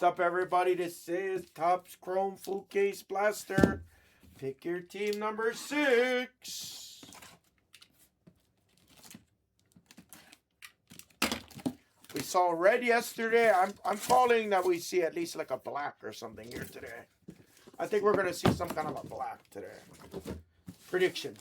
What's up, everybody? This is Topps Chrome Full Case Blaster. Pick your team number 6. We saw red yesterday. I'm calling that we see at least like a black or something here today. I think we're gonna see some kind of a black today. Prediction.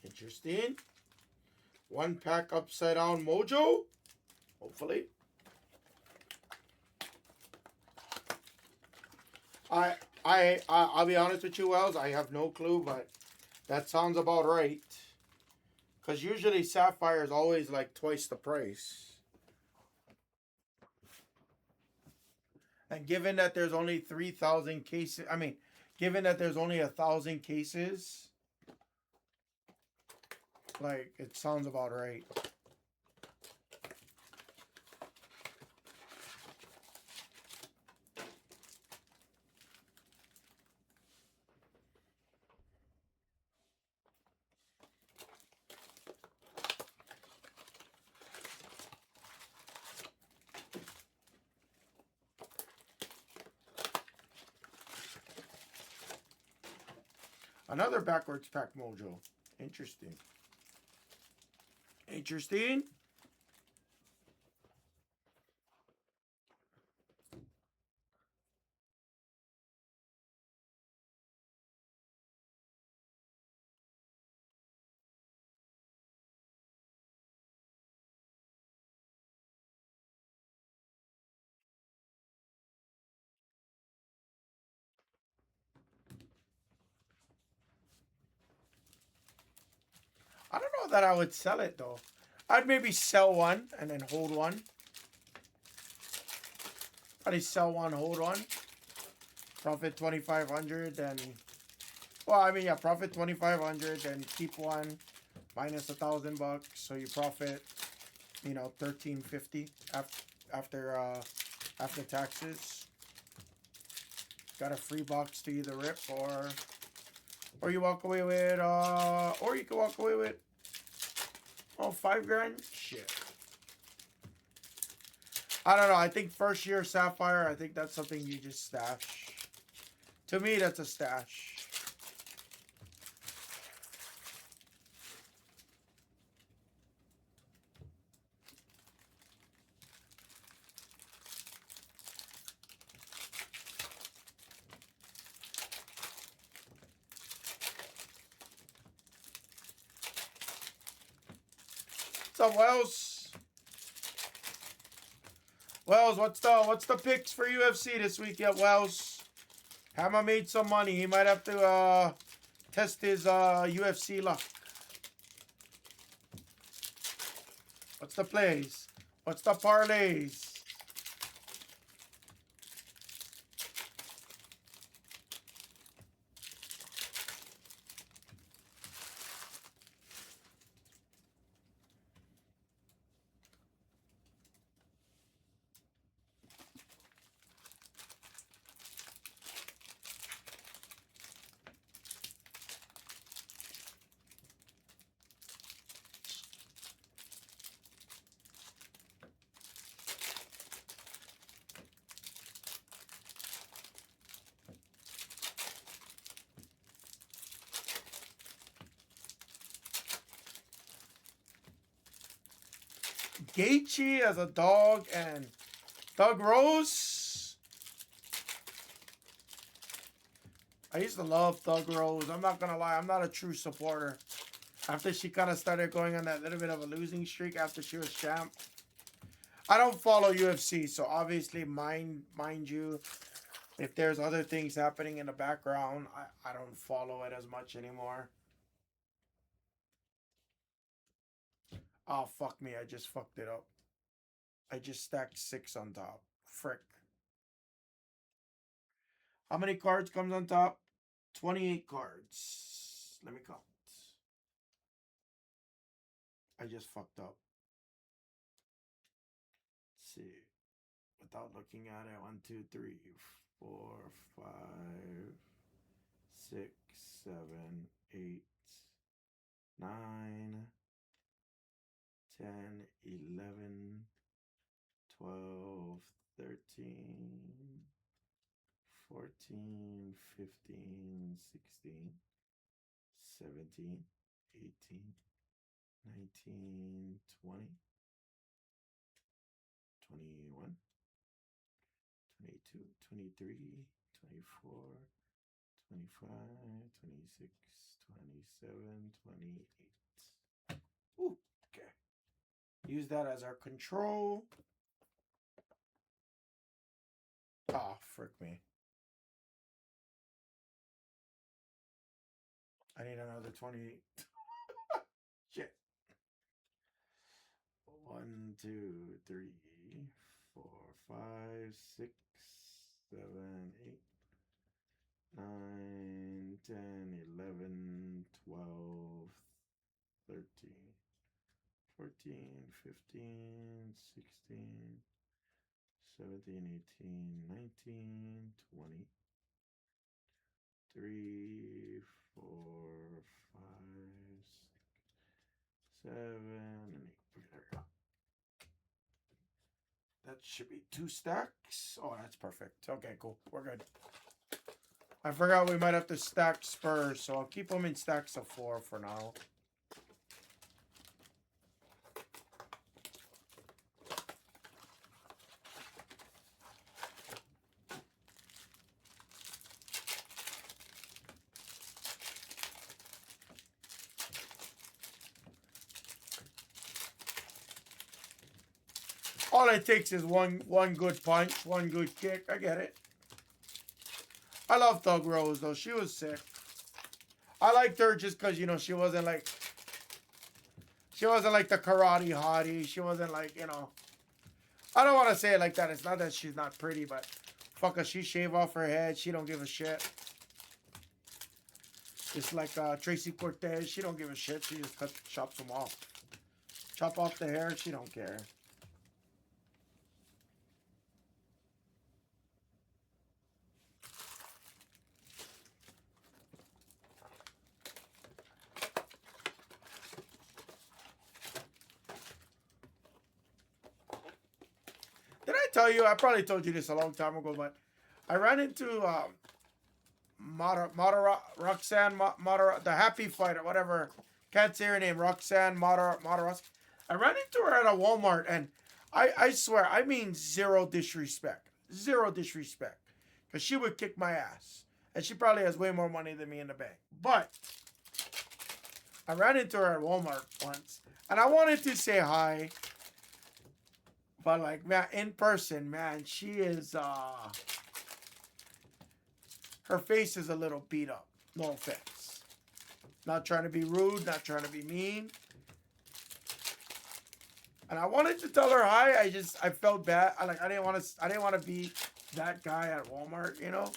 Interesting. One pack upside down mojo. Hopefully. I'll be honest with you, Wells. I have no clue, but that sounds about right. Because usually Sapphire is always like twice the price. And given that there's only 3,000 cases, given that there's only 1,000 cases, like, it sounds about right. Another backwards pack mojo. Interesting. I don't know that I would sell it though. I'd maybe sell one and then hold one. Probably sell one, hold one. Profit 2,500, then. Well, I mean, yeah, profit 2,500, then keep one, minus $1,000, so you profit, you know, 1,350 after taxes. Got a free box to either rip or you walk away with or you can walk away with $5 grand. Shit. I don't know. I think first year Sapphire, I think that's something you just stash. To me, that's a stash. What's up, Wells? Wells, what's the picks for UFC this weekend, Wells? Hammer made some money. He might have to test his UFC luck. What's the plays? What's the parlays? Gaethje as a dog and Thug Rose. I used to love Thug Rose. I'm not gonna lie, I'm not a true supporter. After she kind of started going on that little bit of a losing streak after she was champ. I don't follow UFC, so obviously mind you, if there's other things happening in the background, I don't follow it as much anymore. Oh, fuck me. I just fucked it up. I just stacked 6 on top. Frick. How many cards comes on top? 28 cards. Let me count. I just fucked up. Let's see. Without looking at it. 1, 2, 3, 4, 5, 6, 7, 8, 9, 10, 11, 12, 13, 14, 15, 16, 17, 18, 19, 20, 21, 22, 23, 24, 25, 26, 27, 28. Ooh, okay. Use that as our control. Ah, frick me. I need another 28. Shit. 1, 2, 3, 4, 5, 6, 7, 8, 9, 10, 11, 12, 13, 14, 15, 16, 17, 18, 19, 20, 3, 4, 5, 6, 7, and 8. There we go. That should be 2 stacks. Oh, that's perfect. Okay, cool. We're good. I forgot we might have to stack Spurs, so I'll keep them in stacks of 4 for now. All it takes is one good punch, one good kick. I get it. I love Thug Rose, though. She was sick. I liked her just because, you know, she wasn't like the karate hottie. She wasn't like, you know. I don't want to say it like that. It's not that she's not pretty, but fuck her. She shave off her head. She don't give a shit. Just like Tracy Cortez. She don't give a shit. She just chops them off. Chop off the hair. She don't care. Did I tell you? I probably told you this a long time ago, but I ran into Roxanne, the happy fighter, whatever. Can't say her name. Roxanne Mataros. I ran into her at a Walmart, and I swear, I mean zero disrespect. Zero disrespect. Because she would kick my ass. And she probably has way more money than me in the bank. But I ran into her at Walmart once, and I wanted to say hi. But like, man, in person, man, she is her face is a little beat up. No offense. Not trying to be rude, not trying to be mean. And I wanted to tell her hi. I felt bad. I didn't want to be that guy at Walmart, you know.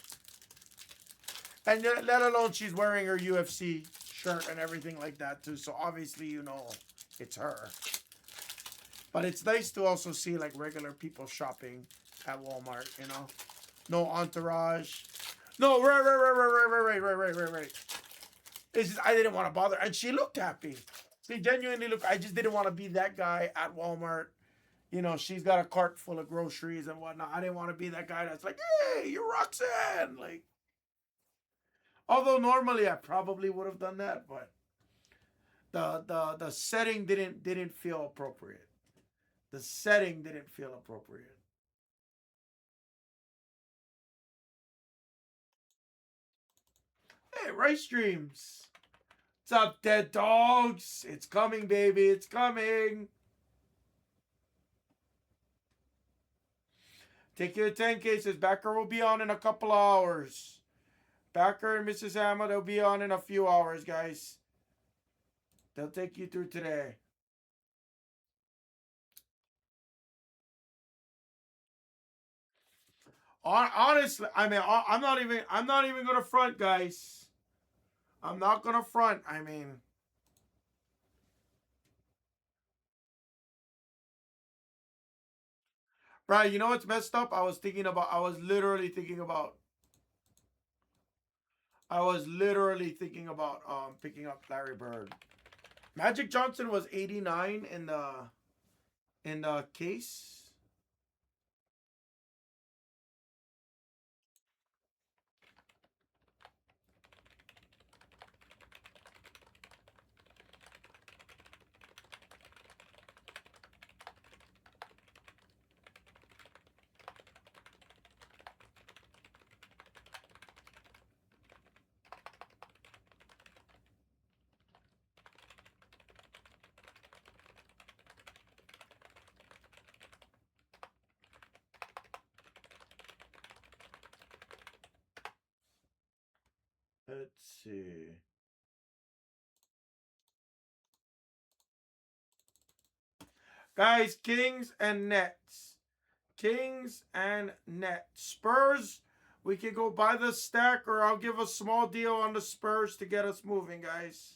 And let alone she's wearing her UFC shirt and everything like that too. So obviously, you know, it's her. But it's nice to also see like regular people shopping at Walmart, you know. No entourage. No, right. It's just, I didn't want to bother. And she looked happy. She genuinely looked. I just didn't want to be that guy at Walmart. You know, she's got a cart full of groceries and whatnot. I didn't want to be that guy that's like, hey, you're Roxanne. Like, although normally I probably would have done that, but the setting didn't feel appropriate. The setting didn't feel appropriate. Hey, Rice Dreams. What's up, dead dogs? It's coming, baby. It's coming. Take your 10 cases. Backer will be on in a couple of hours. Backer and Mrs. Hammer, they'll be on in a few hours, guys. They'll take you through today. Honestly, I mean, I'm not even gonna front, guys. I'm not gonna front. I mean, Brian, you know what's messed up? I was literally thinking about picking up Larry Bird. Magic Johnson was 89 in the case. Let's see. Guys, Kings and Nets. Kings and Nets. Spurs, we can go buy the stack, or I'll give a small deal on the Spurs to get us moving, guys.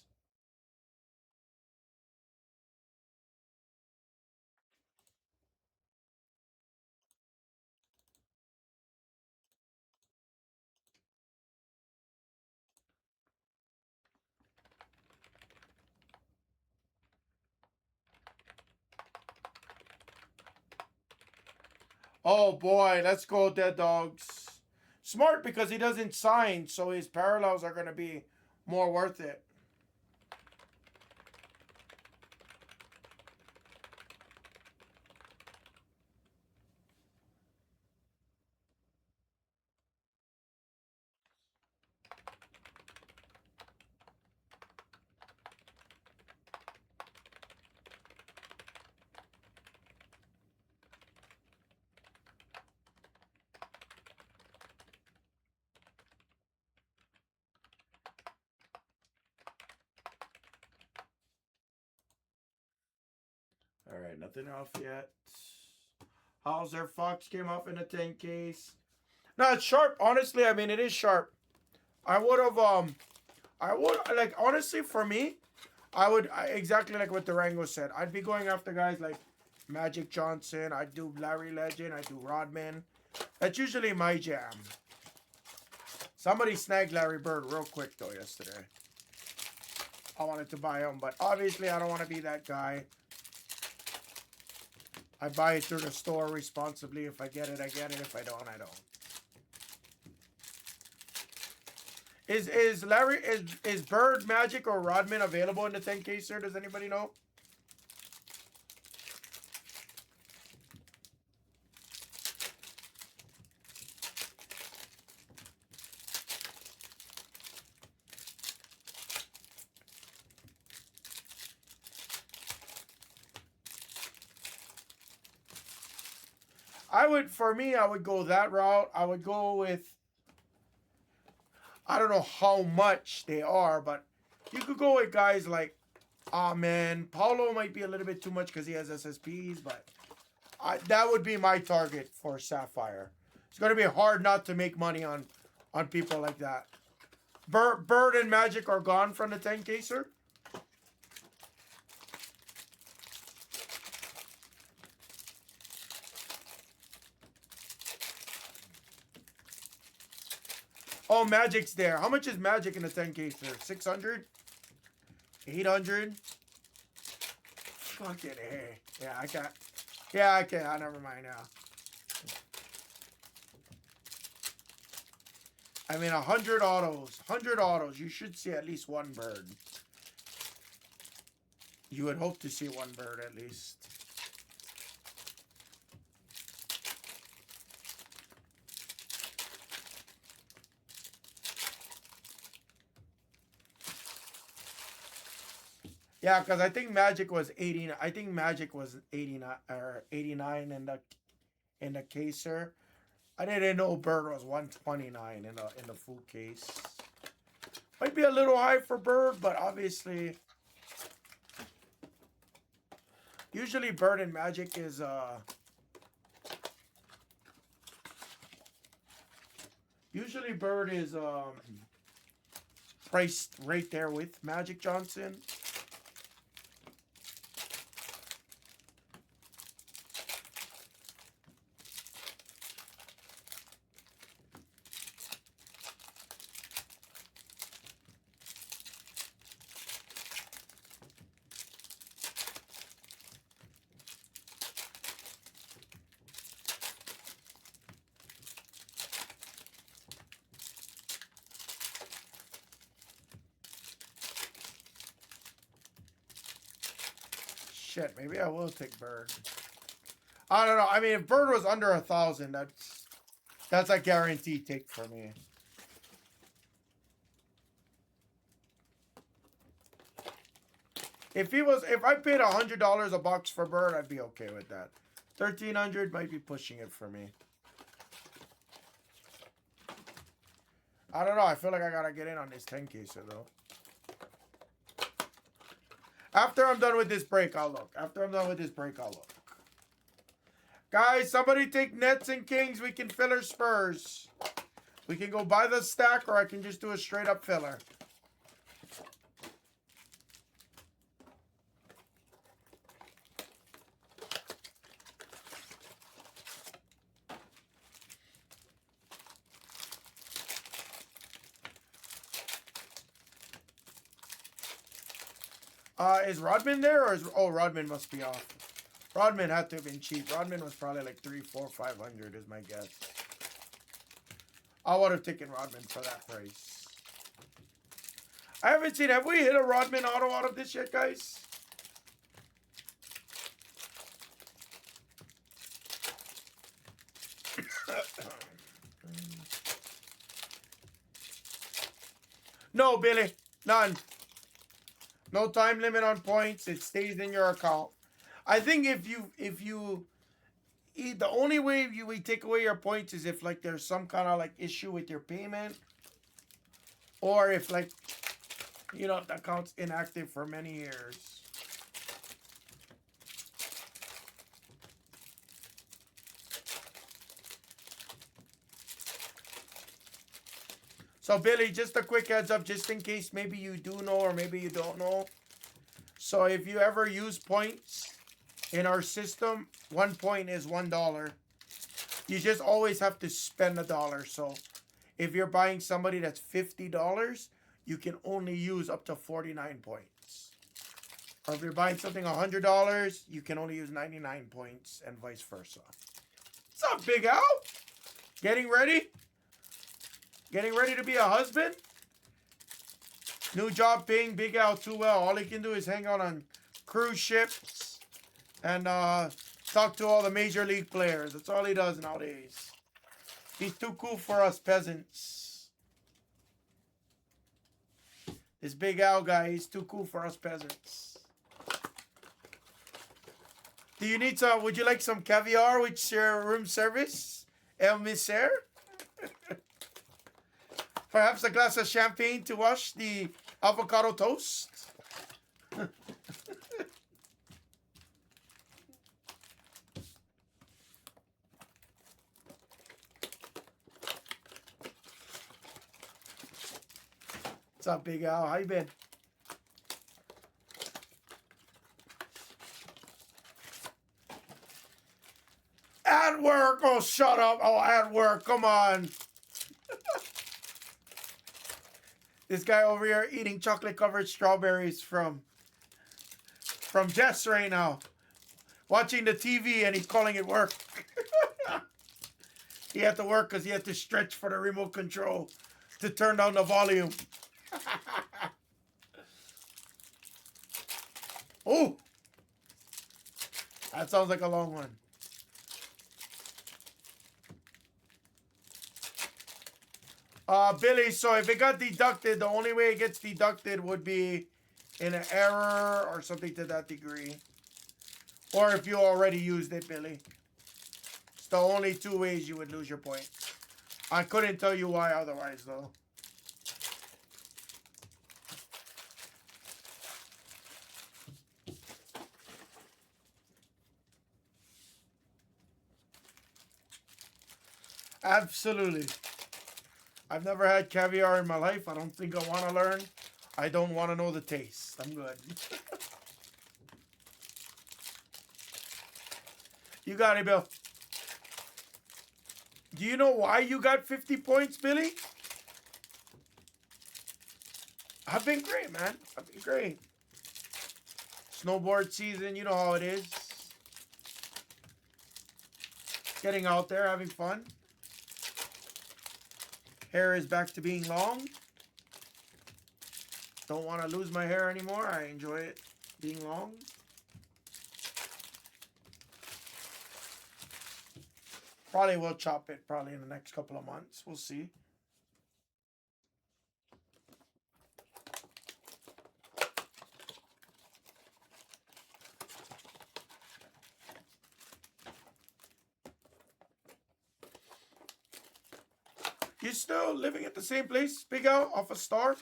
Oh boy, let's go, Dead Dogs. Smart because he doesn't sign, so his parallels are going to be more worth it. All right, nothing off yet. Hauser Fox came off in a 10 case. No, it's sharp. Honestly, I mean, it is sharp. I would have, like, honestly, for me, exactly like what Durango said. I'd be going after guys like Magic Johnson. I'd do Larry Legend. I'd do Rodman. That's usually my jam. Somebody snagged Larry Bird real quick, though, yesterday. I wanted to buy him, but obviously I don't want to be that guy. I buy it through the store responsibly. If I get it, I get it. If I don't, I don't. Is Bird, Magic, or Rodman available in the 10K, sir? Does anybody know? For me, I would go that route. I would go with, I don't know how much they are, but you could go with guys like, man, Paulo might be a little bit too much because he has SSPs, but that would be my target for Sapphire. It's going to be hard not to make money on people like that. Bird and Magic are gone from the 10K, sir? Oh, Magic's there. How much is Magic in the 10K, sir? 600? 800? Fucking A. Yeah, I can't. Yeah, I can't. Never mind now. I mean, 100 autos. 100 autos. You should see at least one bird. You would hope to see one bird at least. Yeah, because I think Magic was 80. I think Magic was 89 or 89 in the caser. I didn't know Bird was 129 in the full case. Might be a little high for Bird, but obviously, usually Bird and Magic is usually Bird is priced right there with Magic Johnson. Shit, maybe I will take Bird. I don't know. I mean, if Bird was under 1,000, that's a guaranteed take for me. If I paid $100 a box for Bird, I'd be okay with that. 1,300 might be pushing it for me. I don't know. I feel like I gotta get in on this 10 caser though. After I'm done with this break, I'll look. Guys, somebody take Nets and Kings. We can filler Spurs. We can go buy the stack, or I can just do a straight up filler. Is Rodman there, or Rodman must be off. Rodman had to have been cheap. Rodman was probably like 300, 400, 500 is my guess. I would have taken Rodman for that price. I haven't seen. Have we hit a Rodman auto out of this yet, guys? No, Billy. None. No time limit on points. It stays in your account. I think the only way we take away your points is if like there's some kind of like issue with your payment, or if like the account's inactive for many years. So Billy, just a quick heads up, just in case maybe you do know or maybe you don't know. So if you ever use points in our system, 1 point is $1. You just always have to spend $1. So if you're buying somebody that's $50, you can only use up to 49 points. Or if you're buying something $100, you can only use 99 points, and vice versa. What's up, Big Al? Getting ready? Getting ready to be a husband? New job paying Big Al too well. All he can do is hang out on cruise ships and talk to all the major league players. That's all he does nowadays. He's too cool for us peasants. This Big Al guy, he's too cool for us peasants. Do you need some? Would you like some caviar with your room service? El Miser? Perhaps a glass of champagne to wash the avocado toast? What's up, Big Al? How you been? At work. Oh, shut up. Oh, at work. Come on. This guy over here eating chocolate-covered strawberries from Jess right now. Watching the TV, and he's calling it work. He had to work because he had to stretch for the remote control to turn down the volume. Oh! That sounds like a long one. Billy, so if it got deducted, the only way it gets deducted would be in an error or something to that degree. Or if you already used it, Billy. It's the only two ways you would lose your point. I couldn't tell you why otherwise, though. Absolutely. I've never had caviar in my life. I don't think I want to learn. I don't want to know the taste. I'm good. You got it, Bill. Do you know why you got 50 points, Billy? I've been great, man. I've been great. Snowboard season, you know how it is. Getting out there, having fun. Hair is back to being long. Don't want to lose my hair anymore. I enjoy it being long. Probably will chop it probably in the next couple of months. We'll see. You still living at the same place, Big Al, off a Star?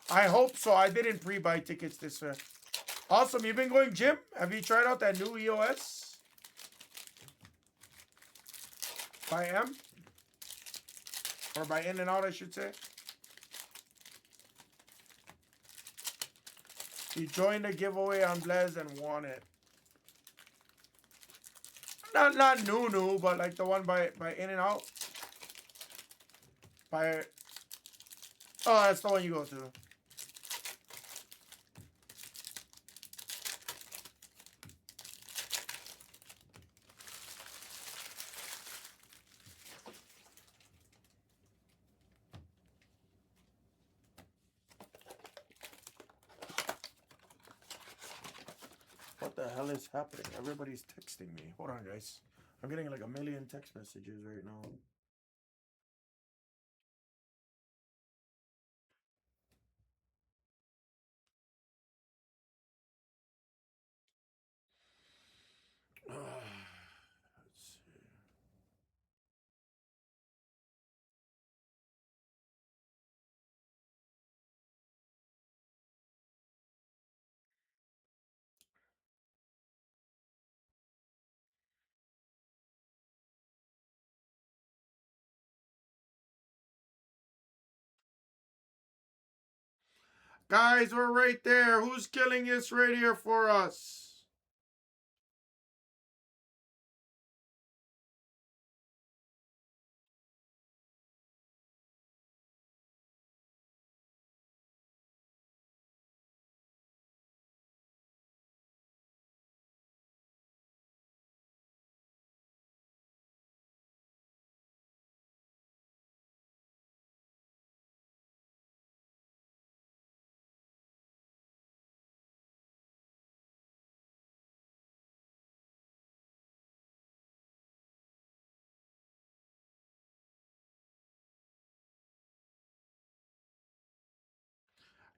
I hope so. I didn't pre-buy tickets this year. Awesome. You've been going gym? Have you tried out that new EOS? By M? Or by In and Out, I should say. You joined the giveaway on Blez and won it. Not new, but like the one by In and Out. Oh, that's the one you go to. What the hell is happening? Everybody's texting me. Hold on, guys. I'm getting like a million text messages right now. Let's see. Guys, we're right there. Who's killing this right here for us?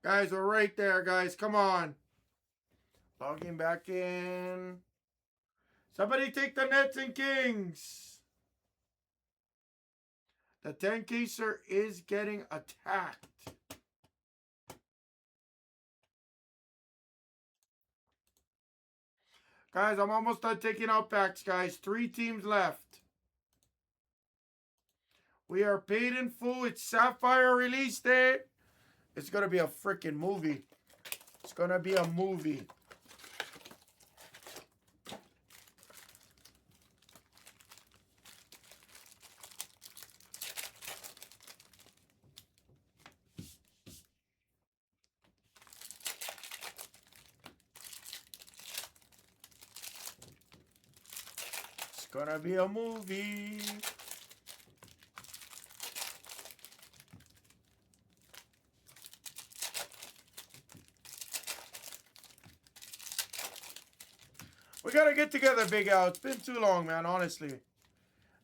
Guys, we're right there, guys. Come on. Logging back in. Somebody take the Nets and Kings. The 10-caser is getting attacked. Guys, I'm almost done taking out packs, guys. 3 teams left. We are paid in full. It's Sapphire release date. It's going to be a freaking movie. It's going to be a movie. It's going to be a movie. We gotta get together, Big Al. It's been too long, man, honestly.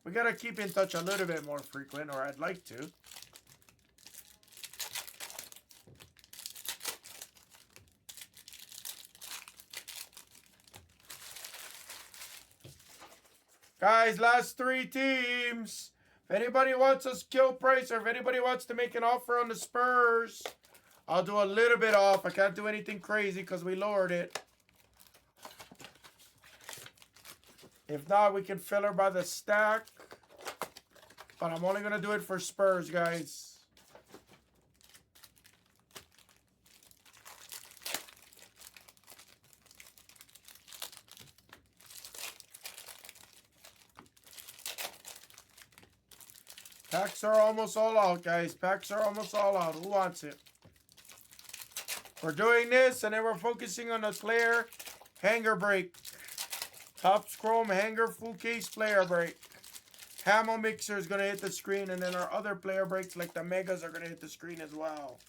We gotta keep in touch a little bit more frequent, or I'd like to. Guys, last 3 teams. If anybody wants a skill price, or if anybody wants to make an offer on the Spurs, I'll do a little bit off. I can't do anything crazy because we lowered it. If not, we can fill her by the stack. But I'm only going to do it for Spurs, guys. Packs are almost all out, guys. Packs are almost all out. Who wants it? We're doing this, and then we're focusing on the player hanger break. Topps Chrome hanger full case player break. Hammer Mixer is going to hit the screen, and then our other player breaks like the Megas are going to hit the screen as well.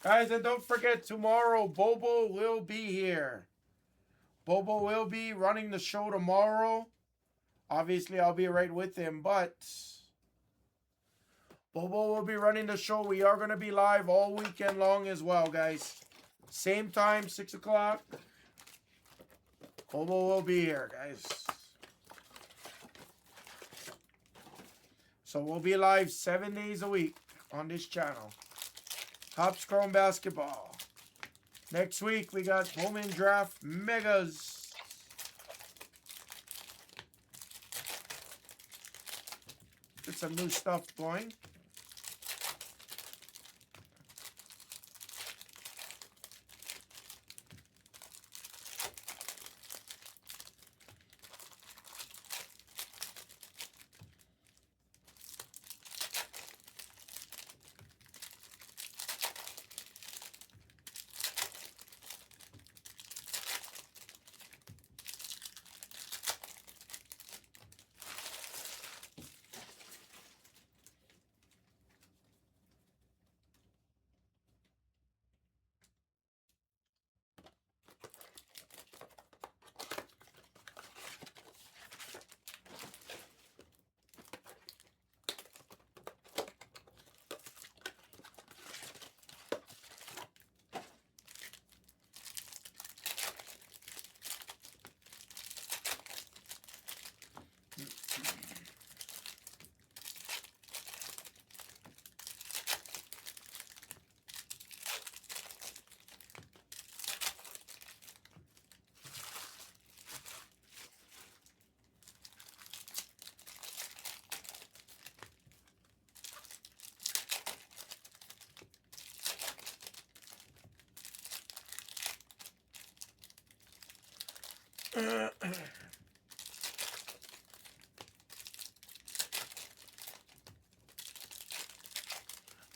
Guys, and don't forget, tomorrow Bobo will be here. Bobo will be running the show tomorrow. Obviously, I'll be right with him, but Bobo will be running the show. We are going to be live all weekend long as well, guys. Same time, 6 o'clock. Bobo will be here, guys. So we'll be live 7 days a week on this channel. Topps Chrome Basketball. Next week, we got Bowman Draft Megas. Get some new stuff going.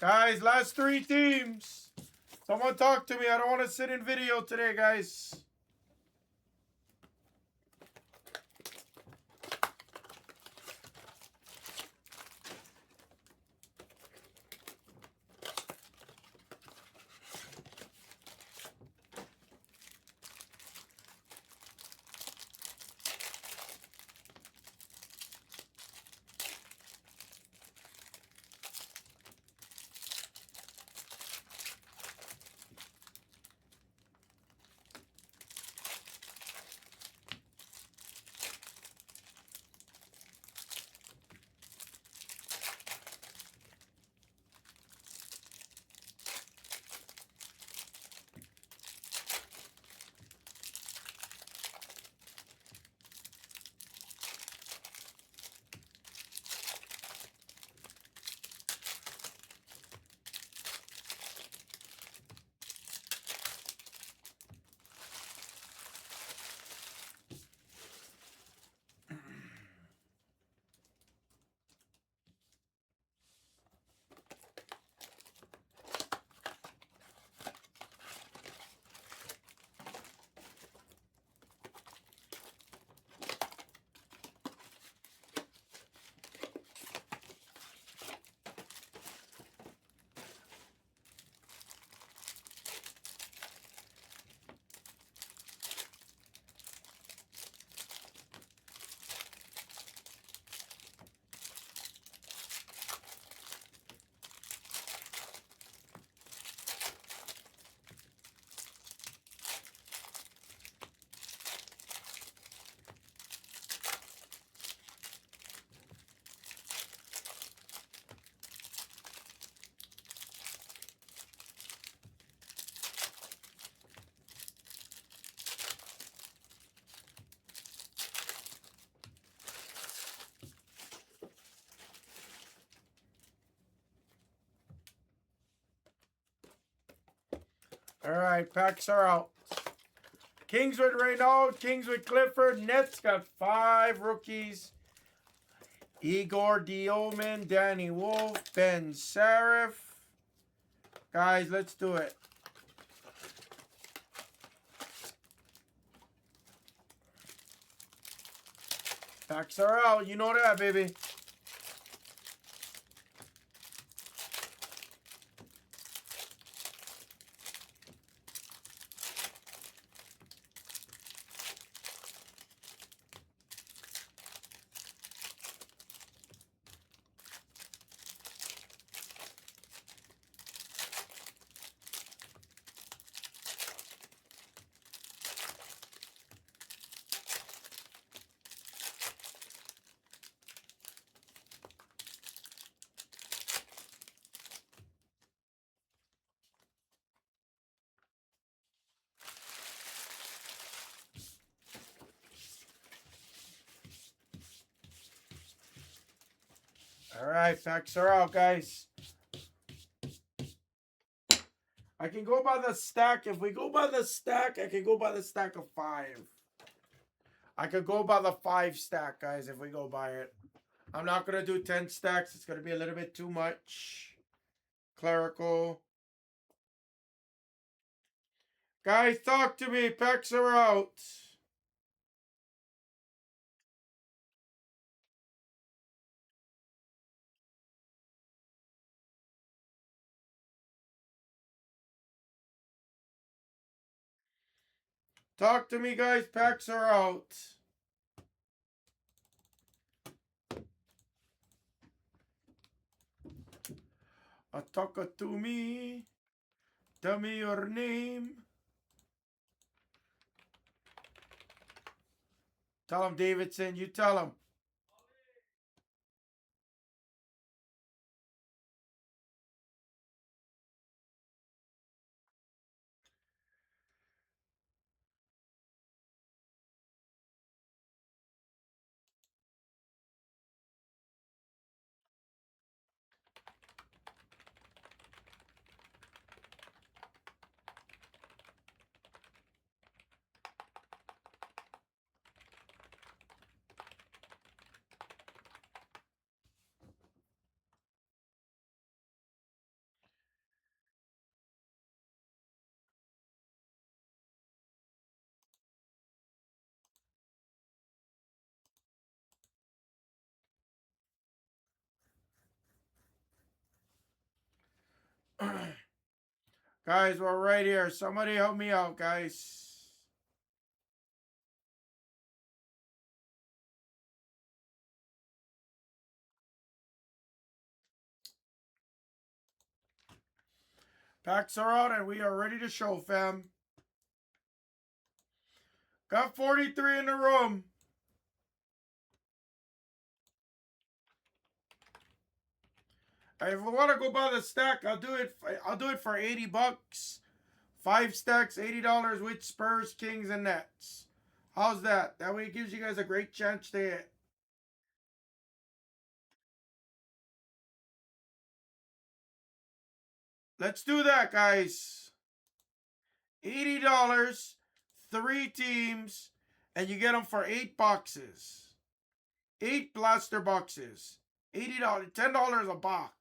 Guys, last 3 teams. Someone talk to me. I don't want to sit in video today, guys. All right, packs are out. Kings with Reynolds, Kings with Clifford. Nets got 5 rookies. Igor Dioman, Danny Wolf, Ben Sarif. Guys, let's do it. Packs are out. You know that, baby. All right, packs are out, guys. I can go by the stack. If we go by the stack, I can go by the stack of 5. I could go by the 5 stack, guys, if we go by it. I'm not going to do 10 stacks. It's going to be a little bit too much. Clerical. Guys, talk to me. Packs are out. Talk to me, guys. Packs are out. Talk to me. Tell me your name. Tell him, Davidson. You tell him. Guys, we're right here. Somebody help me out, guys. Packs are out and we are ready to show, fam. Got 43 in the room. If we want to go by the stack, I'll do it. I'll do it for 80 bucks. 5 stacks, $80 with Spurs, Kings, and Nets. How's that? That way it gives you guys a great chance to hit. Let's do that, guys. $80, 3 teams, and you get them for 8 boxes. 8 blaster boxes. $80, $10 a box.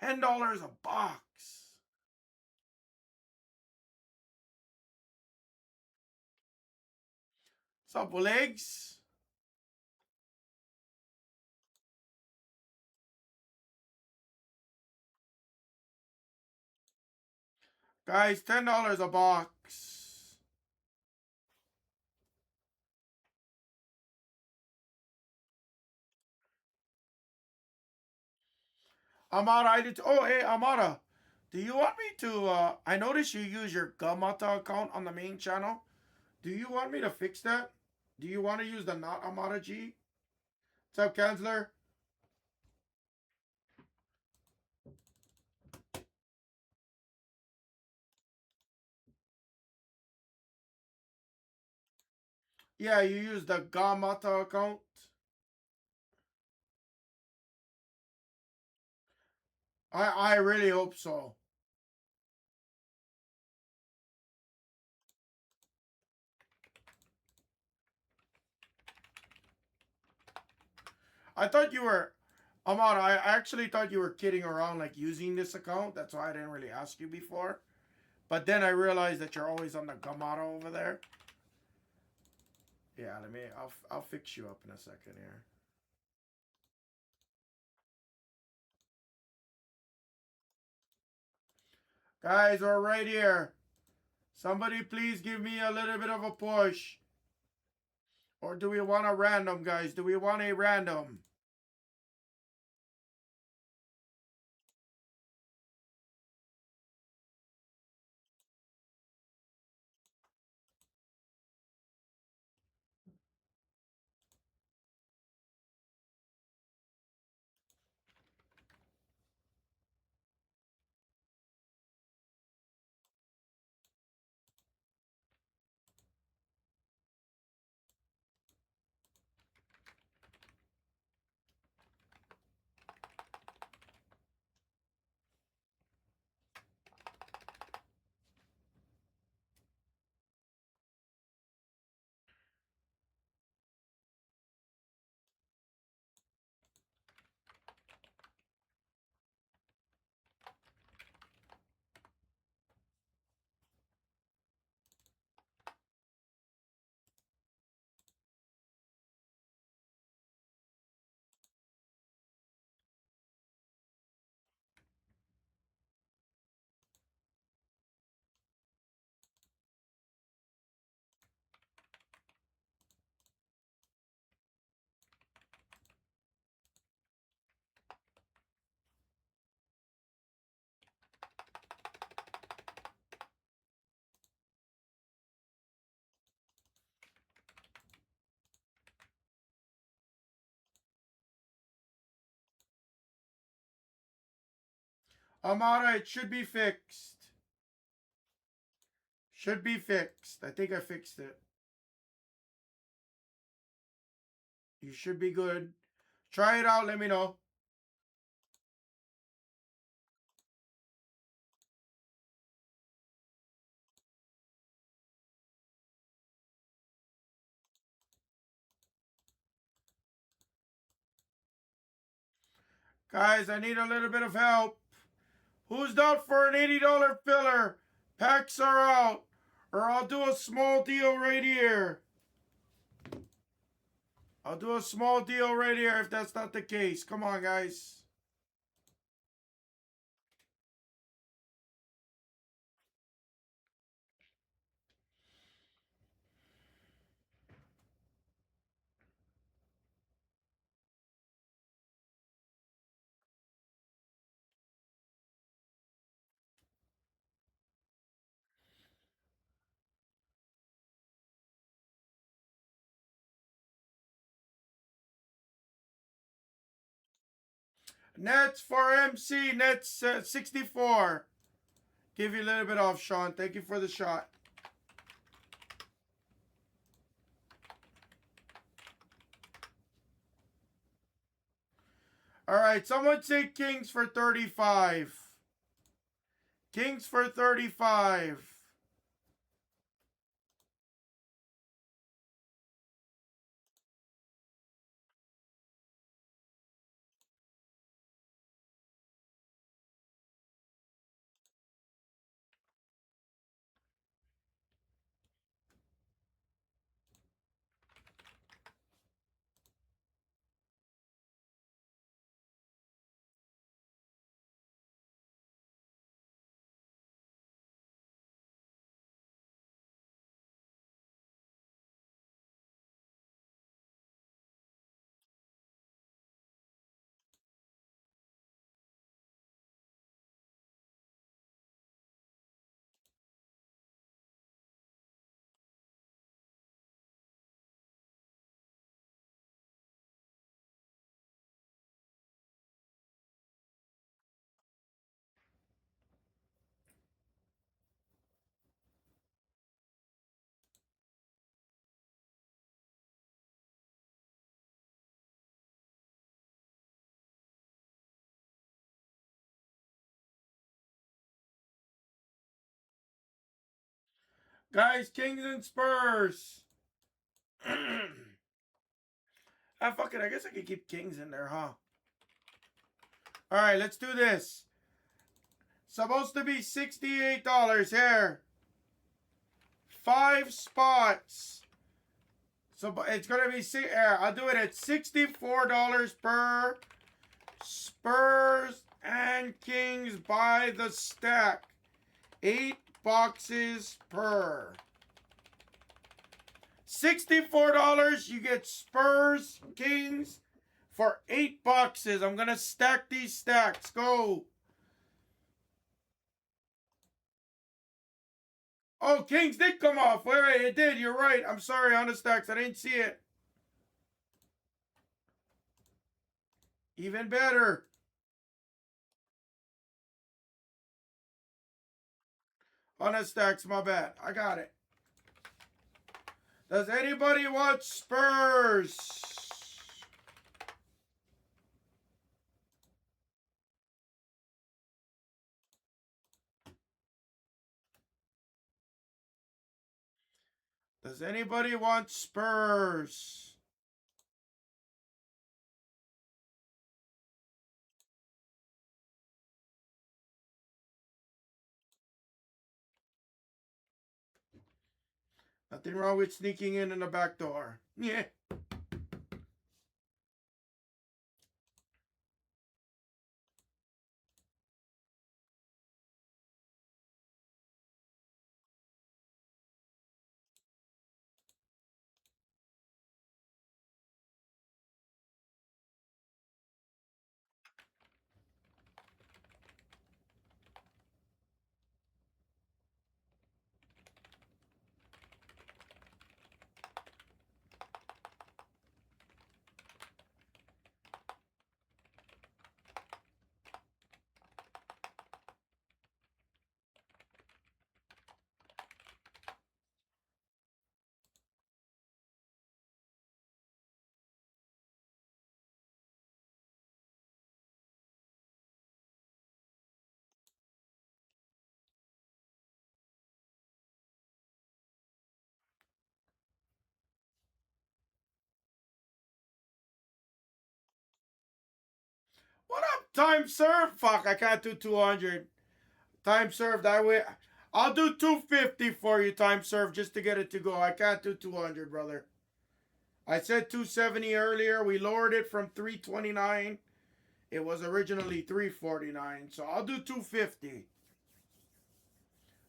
$10 a box. What's up, legs? Guys, $10 a box. Amara, I did. Oh, hey, Amara. Do you want me to? I noticed you use your Gamata account on the main channel. Do you want me to fix that? Do you want to use the not Amara G? What's up, Kanzler? Yeah, you use the Gamata account. I really hope so. I thought you were. Amara, I actually thought you were kidding around, like using this account. That's why I didn't really ask you before. But then I realized that you're always on the Gamara over there. Yeah, let me. I'll fix you up in a second here. Guys, we're right here. Somebody please give me a little bit of a push. Or do we want a random, guys? Do we want a random? Amara, it should be fixed. Should be fixed. I think I fixed it. You should be good. Try it out. Let me know. Guys, I need a little bit of help. Who's down for an $80 filler? Packs are out. Or I'll do a small deal right here. I'll do a small deal right here if that's not the case. Come on, guys. Nets for MC. Nets 64. Give you a little bit off, Sean. Thank you for the shot. All right, someone say Kings for 35. Kings for 35. Guys, Kings and Spurs. Ah, fuck it. I guess I could keep kings in there, huh? All right, let's do this. Supposed to be $68 here. 5 spots. So it's gonna be I'll do it at $64 per Spurs and Kings by the stack. 8 boxes per. $64, you get Spurs, Kings for 8 boxes. I'm gonna stack these stacks. Go. Oh, Kings did come off. Wait, it did. You're right. I'm sorry on the stacks. I didn't see it. Even better. On the stacks, my bad. I got it. Does anybody want Spurs? Does anybody want Spurs? Nothing wrong with sneaking in the back door. Yeah. What up, time served? Fuck, I can't do 200. Time served, I will. I'll do 250 for you, time served, just to get it to go. I can't do 200, brother. I said 270 earlier. We lowered it from 329. It was originally 349. So I'll do 250.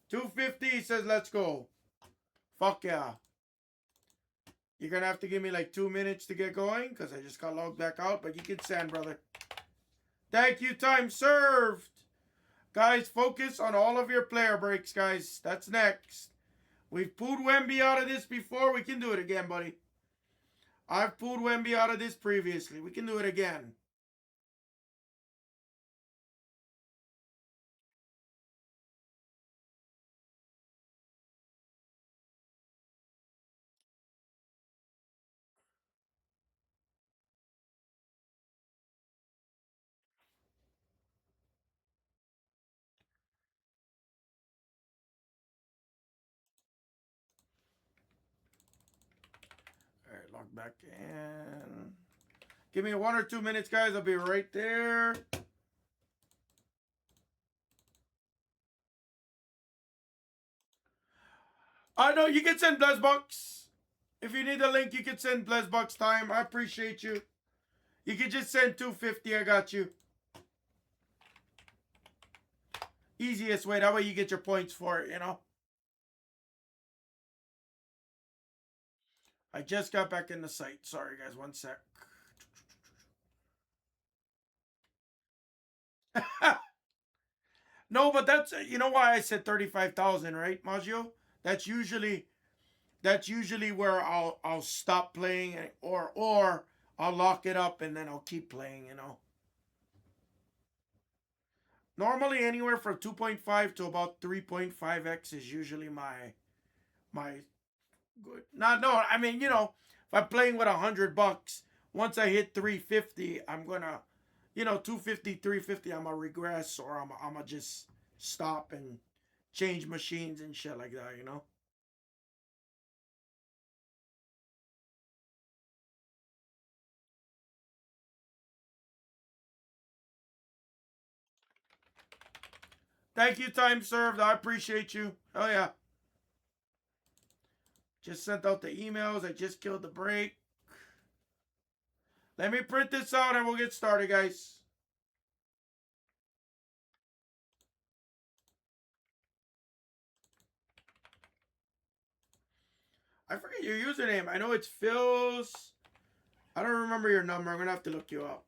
250, he says, let's go. Fuck yeah. You're going to have to give me like 2 minutes to get going because I just got logged back out. But you can send, brother. Thank you, time served. Guys, focus on all of your player breaks, guys. That's next. We've pulled Wemby out of this before. We can do it again, buddy. I've pulled Wemby out of this previously. We can do it again. All right, log back in. Give me 1 or 2 minutes, guys. I'll be right there. I know you can send Blez Bucks. If you need a link, you can send Blez Bucks time. I appreciate you. You can just send 250. I got you. Easiest way. That way you get your points for it, you know. I just got back in the site. Sorry, guys. 1 sec. No, but that's, you know why I said 35,000, right, Maggio? That's usually where I'll stop playing, or I'll lock it up and then I'll keep playing, you know. Normally anywhere from 2.5 to about 3.5x is usually my good. No, I mean, you know, if I'm playing with $100, once I hit 350, I'm gonna, you know, 250, 350, I'm gonna regress, or I'm gonna just stop and change machines and shit like that, you know. Thank you, time served. I appreciate you. Oh yeah. Just sent out the emails. I just killed the break. Let me print this out and we'll get started, guys. I forget your username. I know it's Phil's. I don't remember your number. I'm gonna have to look you up.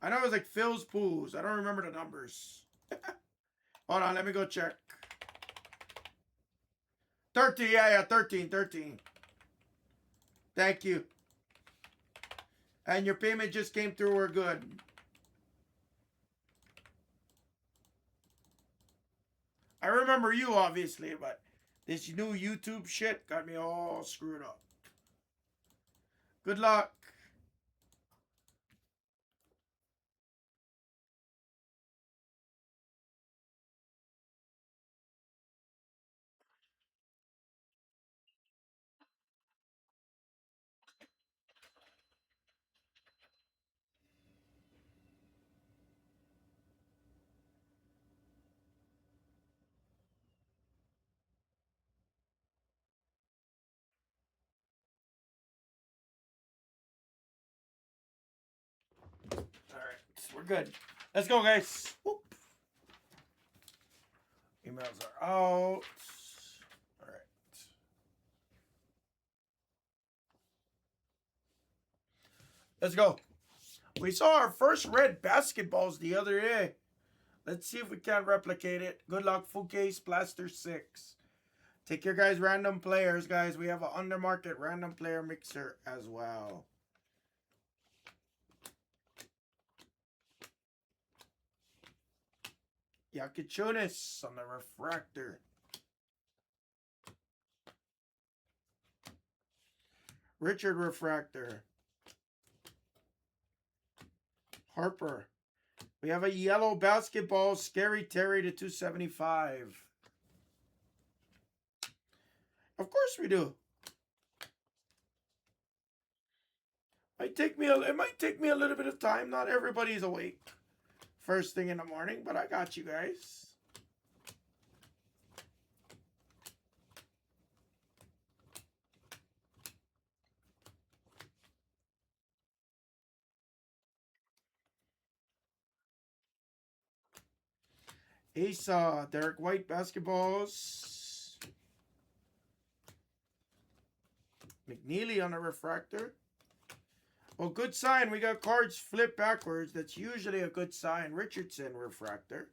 I know it was like Phil's Pools. I don't remember the numbers. Hold on, let me go check. 13, yeah, 13, 13. Thank you. And your payment just came through. We're good. I remember you, obviously, but this new YouTube shit got me all screwed up. Good luck. All right, we're good. Let's go, guys. Whoop. Emails are out. All right. Let's go. We saw our first red basketballs the other day. Let's see if we can replicate it. Good luck, Fouquet's Blaster 6. Take your guys' random players, guys. We have an undermarket random player mixer as well. Yakichunis on the refractor. Richard refractor. Harper. We have a yellow basketball, Scary Terry to 275. Of course we do. It might take me a little bit of time. Not everybody's awake first thing in the morning, but I got you guys. Asa, Derek White basketballs. McNeely on a refractor. Well, good sign. We got cards flipped backwards. That's usually a good sign. Richardson refractor.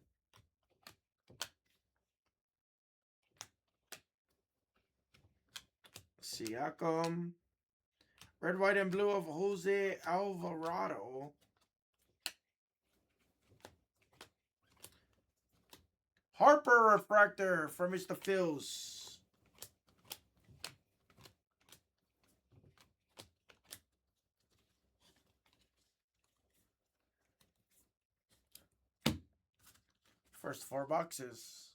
Siakam. Red, white, and blue of Jose Alvarado. Harper refractor for Mr. Phils. First 4 boxes.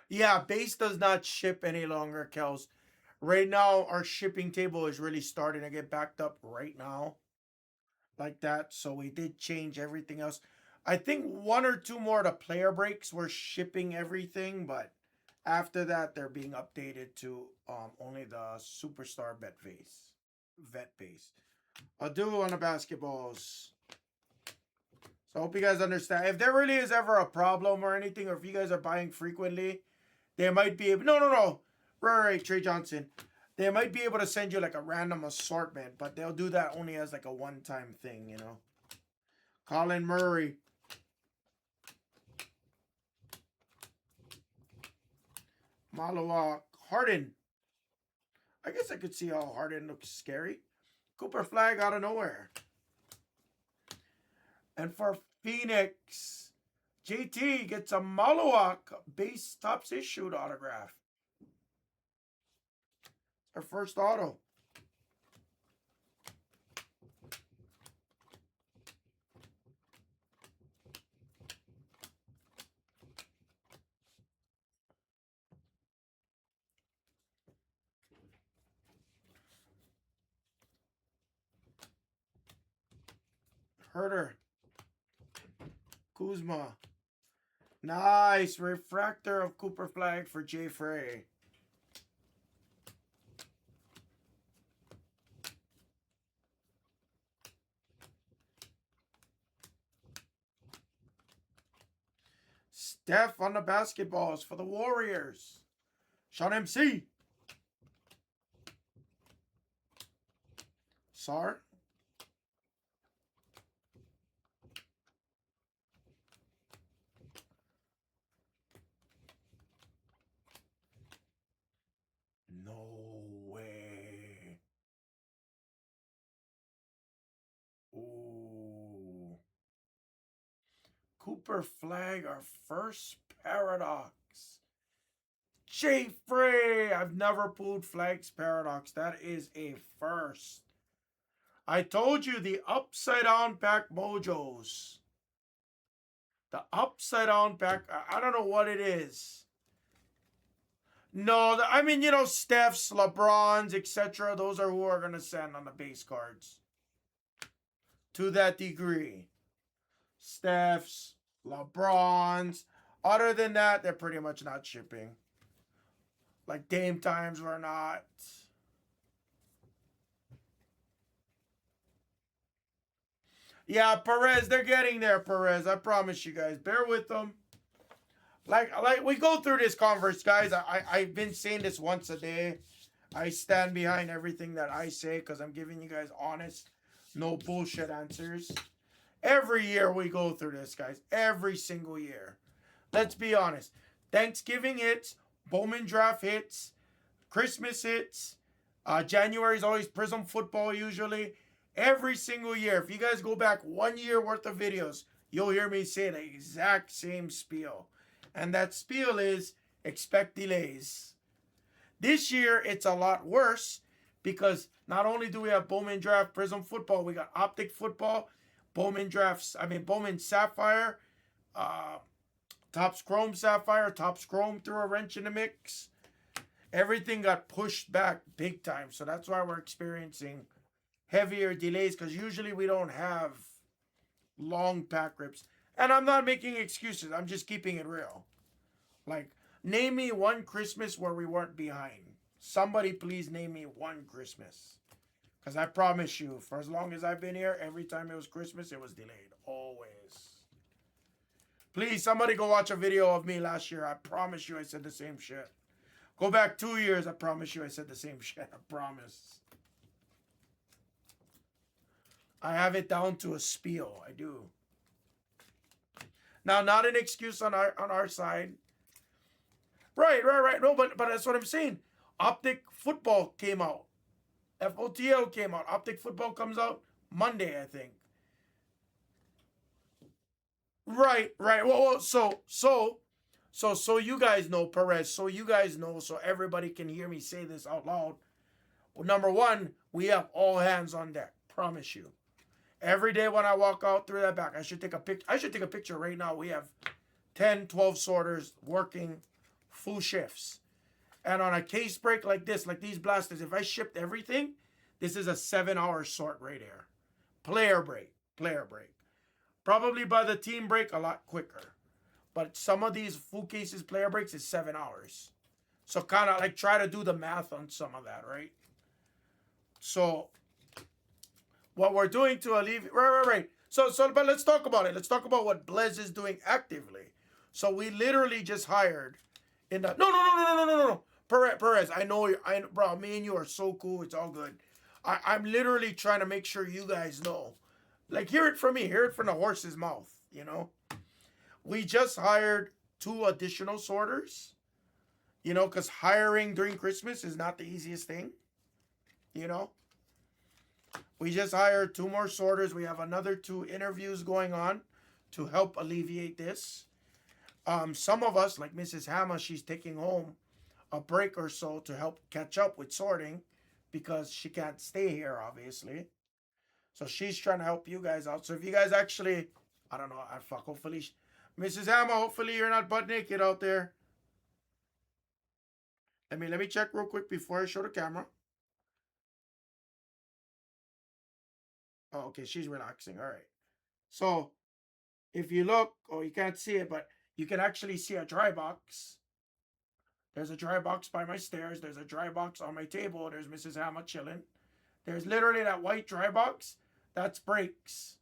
Yeah, base does not ship any longer, Kels. Right now, our shipping table is really starting to get backed up right now. Like that. So we did change everything else. I think 1 or 2 more of the player breaks were shipping everything, but after that, they're being updated to only the superstar vet base. I'll do on the basketballs. So I hope you guys understand. If there really is ever a problem or anything, or if you guys are buying frequently, they might be able. No. Right, Trey Johnson. They might be able to send you like a random assortment, but they'll do that only as like a one-time thing, you know. Colin Murray. Malawak. Harden. I guess I could see how Harden looks scary. Cooper Flag out of nowhere. And for Phoenix, JT gets a Malawak base tops issued autograph. Our first auto. Herder. Kuzma. Nice. Refractor of Cooper Flag for Jay Frey. Steph on the basketballs for the Warriors. Sean MC. Sar. No way. Ooh. Cooper Flag, our first Paradox. Jay Frey. I've never pulled Flags Paradox. That is a first. I told you the upside down pack mojos. The upside down pack. I don't know what it is. No, I mean, you know, Steph's, LeBron's, etc. Those are who are going to send on the base cards. To that degree. Steph's, LeBron's. Other than that, they're pretty much not shipping. Like Dame Times were not. Yeah, Perez, they're getting there, Perez. I promise you guys. Bear with them. Like we go through this converse, guys. I've been saying this once a day. I stand behind everything that I say because I'm giving you guys honest, no bullshit answers. Every year we go through this, guys. Every single year. Let's be honest. Thanksgiving hits, Bowman draft hits, Christmas hits. January is always Prism football usually. Every single year. If you guys go back 1 year worth of videos, you'll hear me say the exact same spiel. And that spiel is expect delays. This year, it's a lot worse because not only do we have Bowman Draft Prism Football, we got Optic Football, Bowman Sapphire, Topps Chrome Sapphire, Topps Chrome threw a wrench in the mix. Everything got pushed back big time. So that's why we're experiencing heavier delays because usually we don't have long pack rips. And I'm not making excuses. I'm just keeping it real. Like, name me one Christmas where we weren't behind. Somebody please name me one Christmas. Because I promise you, for as long as I've been here, every time it was Christmas, it was delayed. Always. Please, somebody go watch a video of me last year. I promise you I said the same shit. Go back 2 years. I promise you I said the same shit. I promise. I have it down to a spiel. I do. Now, not an excuse on our side. Right. No, but that's what I'm saying. Optic Football came out. FOTL came out. Optic Football comes out Monday, I think. Right. Well, so you guys know, Perez. So you guys know, so everybody can hear me say this out loud. Well, number one, we have all hands on deck. Promise you. Every day when I walk out through that back, I should take a picture right now. We have 10, 12 sorters working full shifts. And on a case break like this, like these blasters, if I shipped everything, this is a 7-hour sort right here. Player break. Probably by the team break, a lot quicker. But some of these full cases player breaks is 7 hours. So kind of like try to do the math on some of that, right? So what we're doing to alleviate, right. So, but let's talk about it. Let's talk about what Blez is doing actively. So we literally just hired in the no. Perez, I know bro, me and you are so cool. It's all good. I'm literally trying to make sure you guys know. Like, hear it from me. Hear it from the horse's mouth, you know? We just hired 2 additional sorters, you know, because hiring during Christmas is not the easiest thing, you know? We just hired 2 more sorters. We have another 2 interviews going on to help alleviate this. Some of us, like Mrs. Hammer, she's taking home a break or so to help catch up with sorting because she can't stay here, obviously. So she's trying to help you guys out. So if you guys actually, I don't know, hopefully, Mrs. Hammer, hopefully you're not butt naked out there. Let me check real quick before I show the camera. Oh, okay, she's relaxing. All right. So if you look, oh, you can't see it, but you can actually see a dry box. There's a dry box by my stairs. There's a dry box on my table. There's Mrs. Hammer chilling. There's literally that white dry box. That's brakes.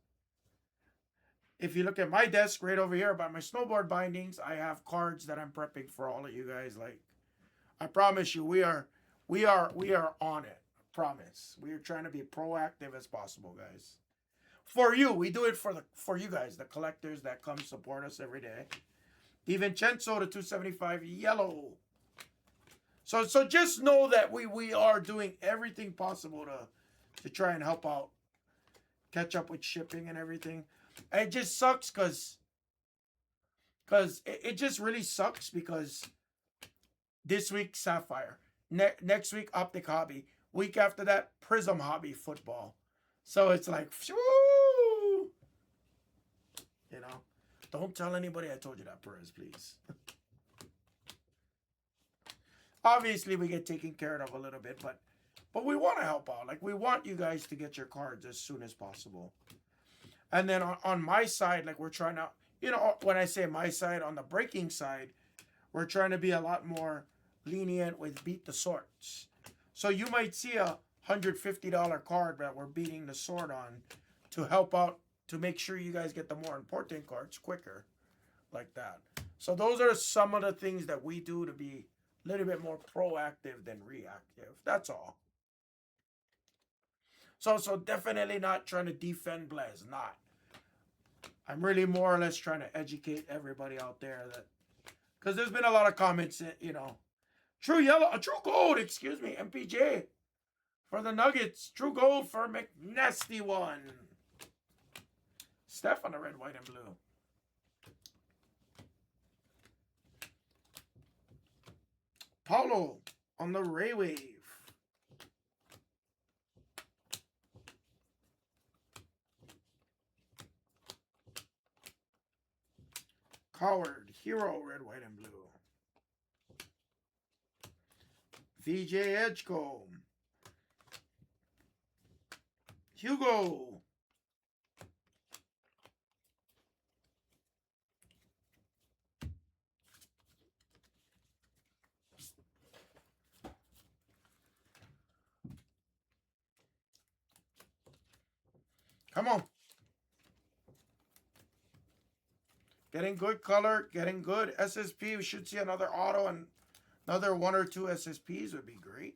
If you look at my desk right over here by my snowboard bindings, I have cards that I'm prepping for all of you guys. Like, I promise you, we are on it. I promise. We are trying to be proactive as possible, guys. For you, we do it for you guys, the collectors that come support us every day. DiVincenzo, the 275 yellow. So just know that we are doing everything possible to try and help out, catch up with shipping and everything. And it just sucks because it just really sucks because this week Sapphire, next week Optic Hobby, week after that Prism Hobby football. So it's like, whoo, you know. Don't tell anybody I told you that, Perez, please. Obviously, we get taken care of a little bit, but we want to help out. Like, we want you guys to get your cards as soon as possible. And then on my side, like, we're trying to, when I say my side, on the breaking side, we're trying to be a lot more lenient with beat the sorts. So you might see a $150 card that we're beating the sort on to help out, to make sure you guys get the more important cards quicker, like that. So those are some of the things that we do to be a little bit more proactive than reactive. That's all. So definitely not trying to defend Blez. Not. I'm really more or less trying to educate everybody out there that, because there's been a lot of comments that, true yellow, true gold, excuse me, MPJ for the Nuggets, true gold for McNasty one. Steph on the red, white, and blue. Paulo on the Ray Wave. Coward, Hero, red, white, and blue. VJ Edgecombe. Hugo. Come on. Getting good color, getting good SSP. We should see another auto and another one or two SSPs would be great.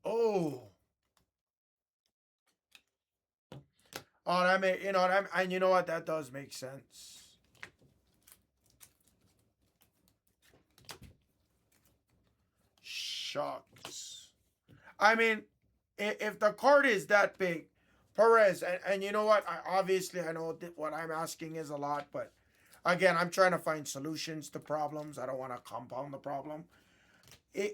Oh. Oh, that may, and you know what? That does make sense. Shucks. I mean, if the card is that big, Perez, and you know what? I know that what I'm asking is a lot, but again, I'm trying to find solutions to problems. I don't want to compound the problem. If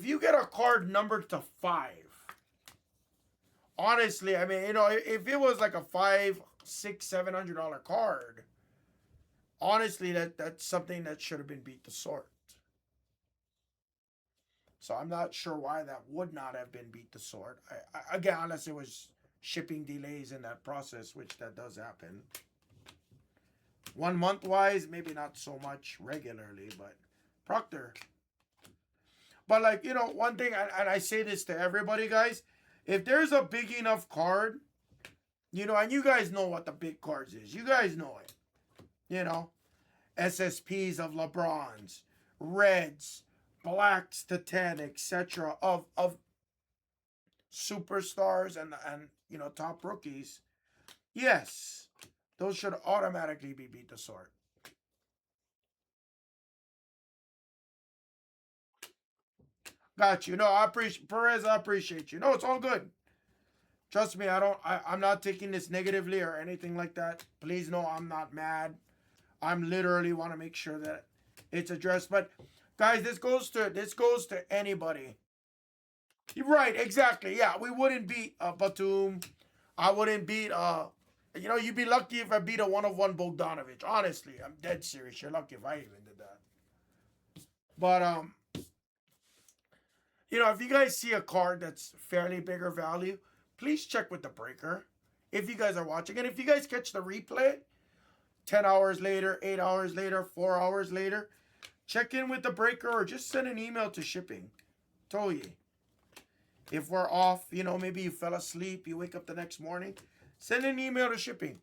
you get a card numbered to 5, honestly, I mean, if it was like a $500, $600, $700 card, honestly, that's something that should have been beat to sort. So I'm not sure why that would not have been beat to sort. Again, unless it was shipping delays in that process, which that does happen. 1 month wise, maybe not so much regularly, but Proctor. But like, one thing, and I say this to everybody, guys, if there's a big enough card, and you guys know what the big cards is. You guys know it. SSPs of LeBrons, Reds, blacks to 10, etc. of superstars and top rookies. Yes, those should automatically be beat to sort. Got you. No, I appreciate Perez. I appreciate you. No, it's all good. Trust me, I'm not taking this negatively or anything like that. Please know I'm not mad. I'm literally want to make sure that it's addressed. But guys, this goes to anybody. You're right, exactly. Yeah, we wouldn't beat Batum. I wouldn't beat You know, you'd be lucky if I beat a 1-of-1 Bogdanovich. Honestly, I'm dead serious. You're lucky if I even did that. But you know, if you guys see a card that's fairly bigger value, please check with the breaker. If you guys are watching, and if you guys catch the replay, 10 hours later, 8 hours later, 4 hours later, check in with the breaker or just send an email to shipping. Told you. If we're off, you know, maybe you fell asleep, you wake up the next morning, send an email to shipping.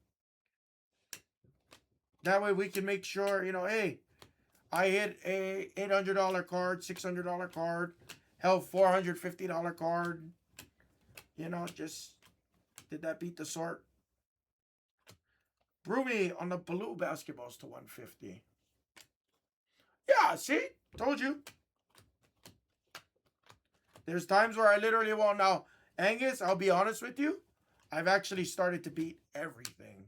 That way we can make sure, you know, hey, I hit a $800 card, $600 card, hell, $450 card. You know, just did that beat the sort? Brumi on the blue basketballs to 150. Yeah, see? Told you. There's times where I literally won't. Now, Angus, I'll be honest with you. I've actually started to beat everything.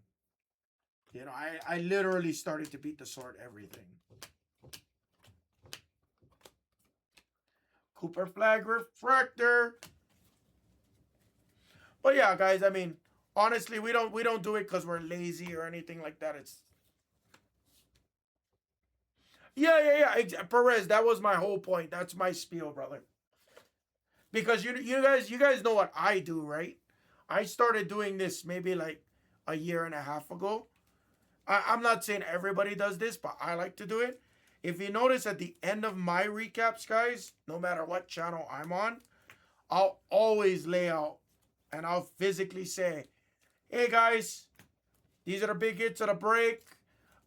You know, I literally started to beat the sort everything. Cooper Flag Refractor. But yeah, guys, I mean, honestly, we don't do it because we're lazy or anything like that. It's yeah. Perez, that was my whole point. That's my spiel, brother. Because you guys know what I do, right? I started doing this maybe like a year and a half ago. I'm not saying everybody does this, but I like to do it. If you notice at the end of my recaps, guys, no matter what channel I'm on, I'll always lay out and I'll physically say, hey guys, these are the big hits of the break.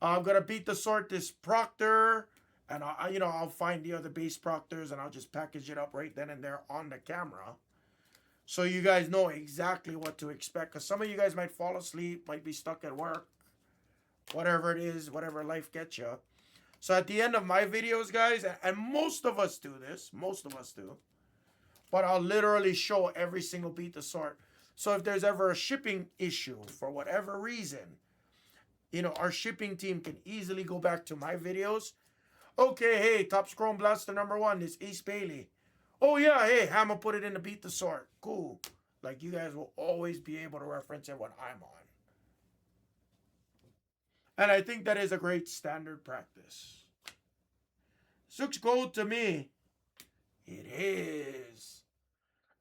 I'm gonna beat the sort this Proctor, and I'll find the other base Proctors and I'll just package it up right then and there on the camera, so you guys know exactly what to expect. Because some of you guys might fall asleep, might be stuck at work, whatever it is, whatever life gets you. So at the end of my videos, guys, and most of us do this, but I'll literally show every single beat the sort. So if there's ever a shipping issue for whatever reason, you know, our shipping team can easily go back to my videos. Okay, hey, Top Chrome Blaster #1 is Ace Bailey. Oh yeah, hey, Hammer put it in to beat the sort. Cool. Like, you guys will always be able to reference it when I'm on. And I think that is a great standard practice. Looks gold to me. It is.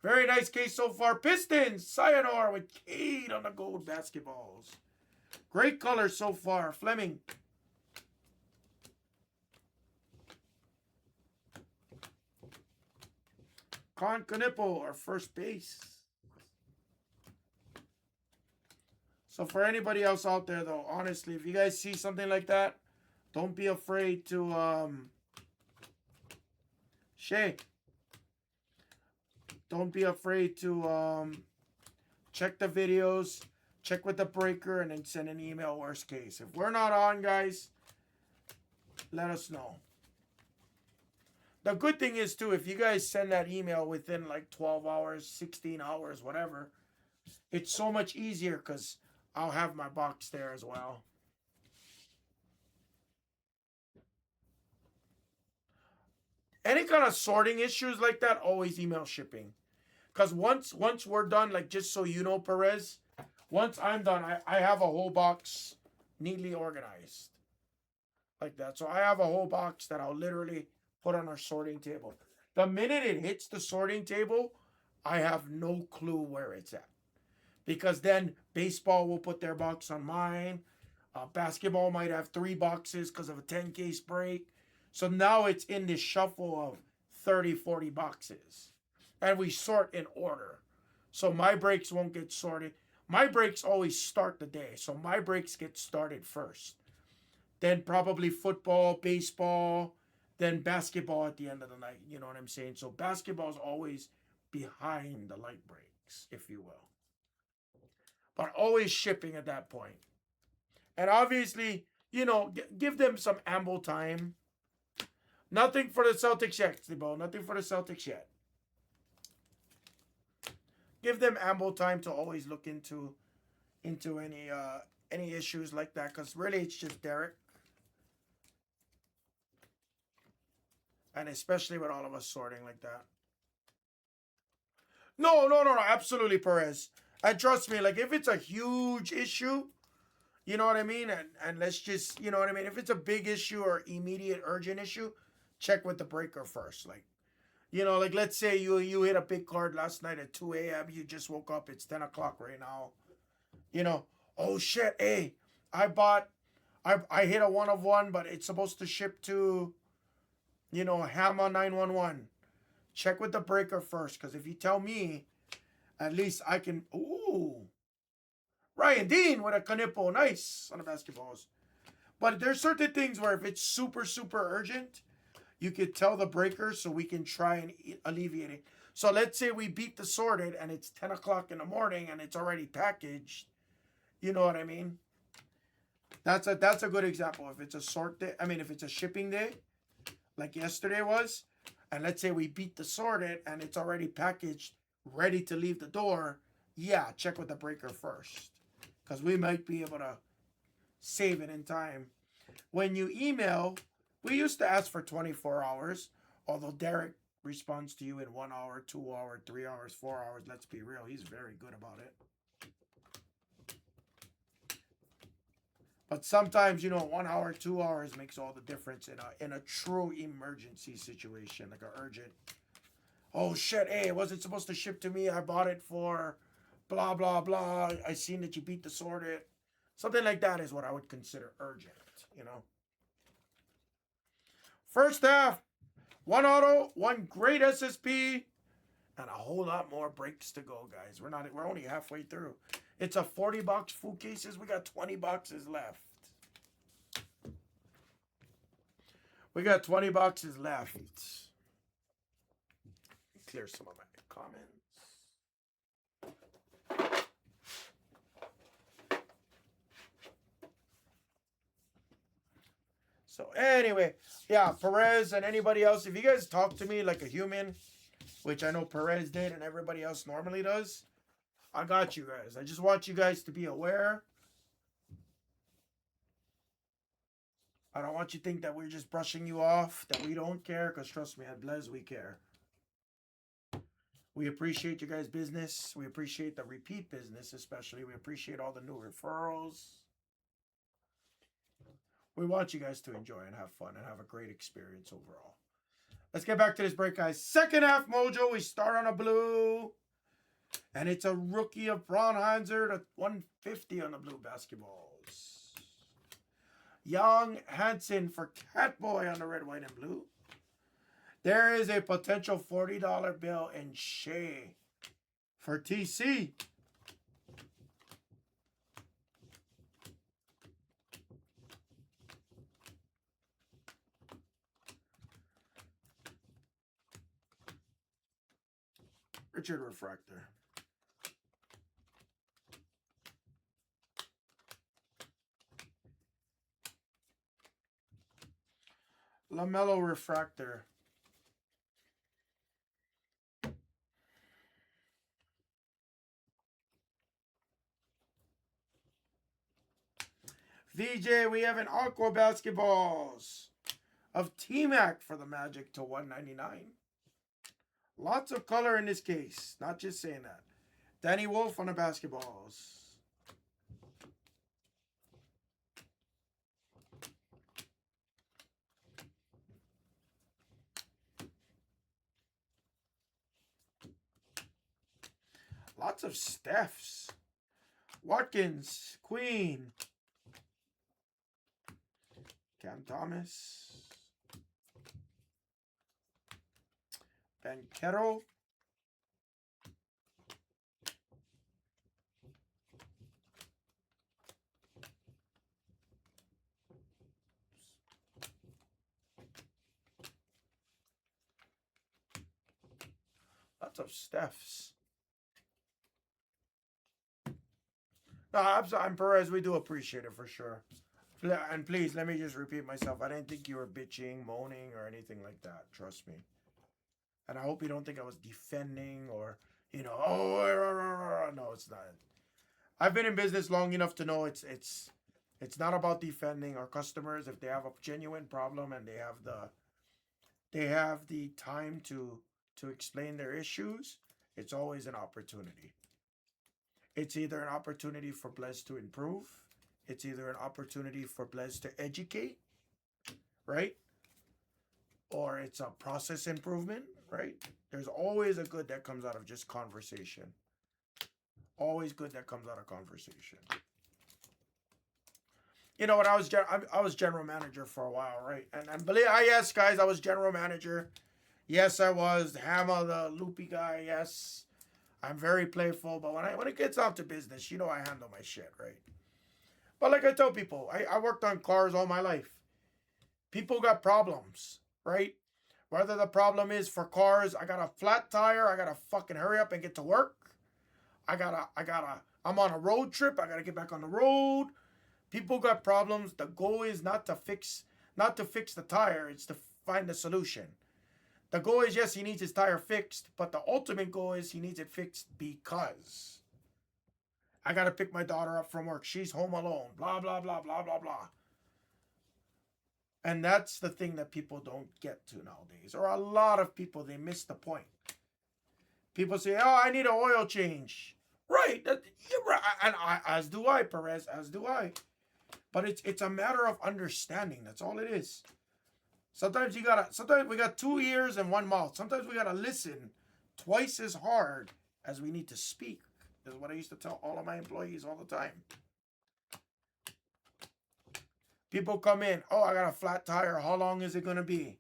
Very nice case so far. Pistons, Sayonara with Cade on the gold basketballs. Great color so far. Fleming. Con Canipo, our first base. So for anybody else out there, though, honestly, if you guys see something like that, don't be afraid to, Shay, don't be afraid to check the videos, check with the breaker, and then send an email worst case. If we're not on, guys, let us know. The good thing is, too, if you guys send that email within like 12 hours, 16 hours, whatever, it's so much easier because I'll have my box there as well. Any kind of sorting issues like that, always email shipping. Because once we're done, like, just so you know, Perez, once I'm done, I have a whole box neatly organized. Like that. So I have a whole box that I'll literally put on our sorting table. The minute it hits the sorting table, I have no clue where it's at. Because then baseball will put their box on mine. Basketball might have 3 boxes because of a 10-case break. So now it's in this shuffle of 30, 40 boxes. And we sort in order. So my breaks won't get sorted. My breaks always start the day. So my breaks get started first. Then probably football, baseball, then basketball at the end of the night. You know what I'm saying? So basketball is always behind the light breaks, if you will. But always shipping at that point. And obviously, you know, give them some ample time. Nothing for the Celtics yet, Steve-O. Nothing for the Celtics yet. Give them ample time to always look into any issues like that. Because really, it's just Derek. And especially with all of us sorting like that. No. Absolutely, Perez. And trust me, like if it's a huge issue, you know what I mean? And let's just, you know what I mean? If it's a big issue or immediate urgent issue, check with the breaker first. Like, you know, like let's say you hit a big card last night at 2 a.m. You just woke up, it's 10 o'clock right now. You know, oh shit, hey, I bought I hit a one of one, but it's supposed to ship to, you know, Hammer 911. Check with the breaker first, because if you tell me, at least I can. Ooh, Ryan Dean with a Kanipo, nice on the basketballs. But there's certain things where if it's super super urgent, you could tell the breaker so we can try and alleviate it. So let's say we beat the sorted and it's 10 o'clock in the morning and it's already packaged. You know what I mean? That's a good example. If it's a sort day, I mean, if it's a shipping day, like yesterday was, and let's say we beat the sorted and it's already packaged, ready to leave the door, yeah, check with the breaker first, because we might be able to save it in time. When you email, we used to ask for 24 hours, although Derek responds to you in 1 hour, 2 hours, 3 hours, 4 hours. Let's be real, he's very good about it. But sometimes, you know, 1 hour, 2 hours makes all the difference in a true emergency situation, like an urgent. Oh shit! Hey, it wasn't supposed to ship to me. I bought it for blah blah blah. I seen that you beat the sorted. Something like that is what I would consider urgent. You know. First half, one auto, one great SSP, and a whole lot more breaks to go, guys. We're only halfway through. It's a 40 box full cases. We got 20 boxes left. We got 20 boxes left. Clear some of my comments. So anyway, yeah, Perez and anybody else, if you guys talk to me like a human, which I know Perez did and everybody else normally does, I got you guys. I just want you guys to be aware. I don't want you to think that we're just brushing you off, that we don't care, because trust me, at Blez, we care. We appreciate you guys' business. We appreciate the repeat business, especially. We appreciate all the new referrals. We want you guys to enjoy and have fun and have a great experience overall. Let's get back to this break, guys. Second half mojo. We start on a blue. And it's a rookie of Braunheiser to 150 on the blue basketballs. Young Hansen for Catboy on the red, white, and blue. There is a potential $40 bill in Shea for TC. Richard Refractor. LaMelo Refractor. VJ, we have an Aqua Basketballs of T-Mac for the Magic to 199. Lots of color in this case. Not just saying that. Danny Wolf on the basketballs. Lots of Stephs. Watkins, Queen. Cam Thomas. Banchero. Lots of Stephs. No, I'm Perez. We do appreciate it for sure. And please, let me just repeat myself. I didn't think you were bitching, moaning, or anything like that. Trust me. And I hope you don't think I was defending or, you know, oh, no, it's not. I've been in business long enough to know it's not about defending our customers. If they have a genuine problem and they have the time to explain their issues, it's always an opportunity. It's either an opportunity for Blez to improve, it's either an opportunity for Blez to educate, right? Or it's a process improvement, right? There's always a good that comes out of just conversation. Always good that comes out of conversation. You know, when I was general manager for a while, right? And believe yes, guys, I was general manager. Yes, I was Hammer, the loopy guy. Yes, I'm very playful, but when it gets down to business, you know I handle my shit, right? But like I tell people, I worked on cars all my life. People got problems, right? Whether the problem is for cars, I got a flat tire, I gotta fucking hurry up and get to work. I'm on a road trip, I gotta get back on the road. People got problems. The goal is not to fix the tire, it's to find the solution. The goal is, yes, he needs his tire fixed, but the ultimate goal is he needs it fixed because I got to pick my daughter up from work. She's home alone. Blah, blah, blah, blah, blah, blah. And that's the thing that people don't get to nowadays. Or a lot of people, they miss the point. People say, oh, I need an oil change. Right. You're right. And as do I, Perez, as do I. But it's a matter of understanding. That's all it is. Sometimes we got 2 ears and 1 mouth. Sometimes we gotta listen twice as hard as we need to speak. This is what I used to tell all of my employees all the time. People come in, oh, I got a flat tire. How long is it gonna be?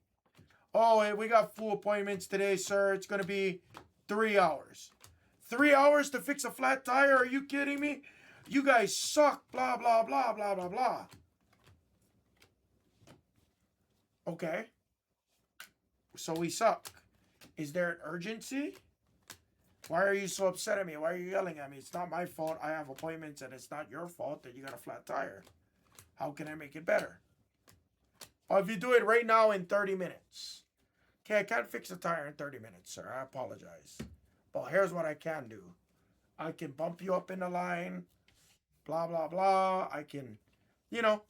Oh, hey, we got full appointments today, sir. It's gonna be 3 hours. 3 hours to fix a flat tire? Are you kidding me? You guys suck. Blah, blah, blah, blah, blah, blah. Okay. So we suck. Is there an urgency? Why are you so upset at me? Why are you yelling at me? It's not my fault. I have appointments, and it's not your fault that you got a flat tire. How can I make it better? Or if you do it right now in 30 minutes. Okay, I can't fix a tire in 30 minutes, sir. I apologize. But here's what I can do. I can bump you up in the line. Blah, blah, blah. I can, you know.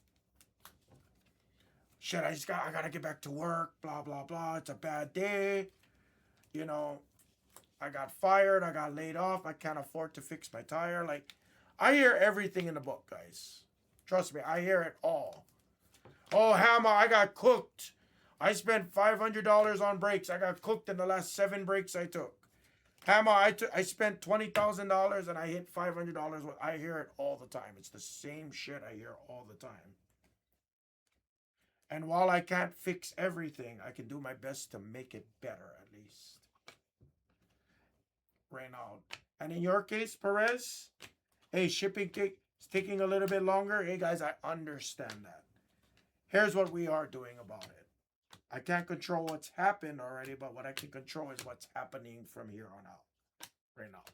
Shit, I gotta get back to work. Blah, blah, blah. It's a bad day. You know. I got fired. I got laid off. I can't afford to fix my tire. Like, I hear everything in the book, guys. Trust me, I hear it all. Oh, Hammer, I got cooked. I spent $500 on brakes. I got cooked in the last 7 breaks I took. Hammer, I spent $20,000 and I hit $500. I hear it all the time. It's the same shit I hear all the time. And while I can't fix everything, I can do my best to make it better at least. Reynald. And in your case, Perez, hey, shipping is taking a little bit longer. Hey, guys, I understand that. Here's what we are doing about it. I can't control what's happened already, but what I can control is what's happening from here on out. Reynald.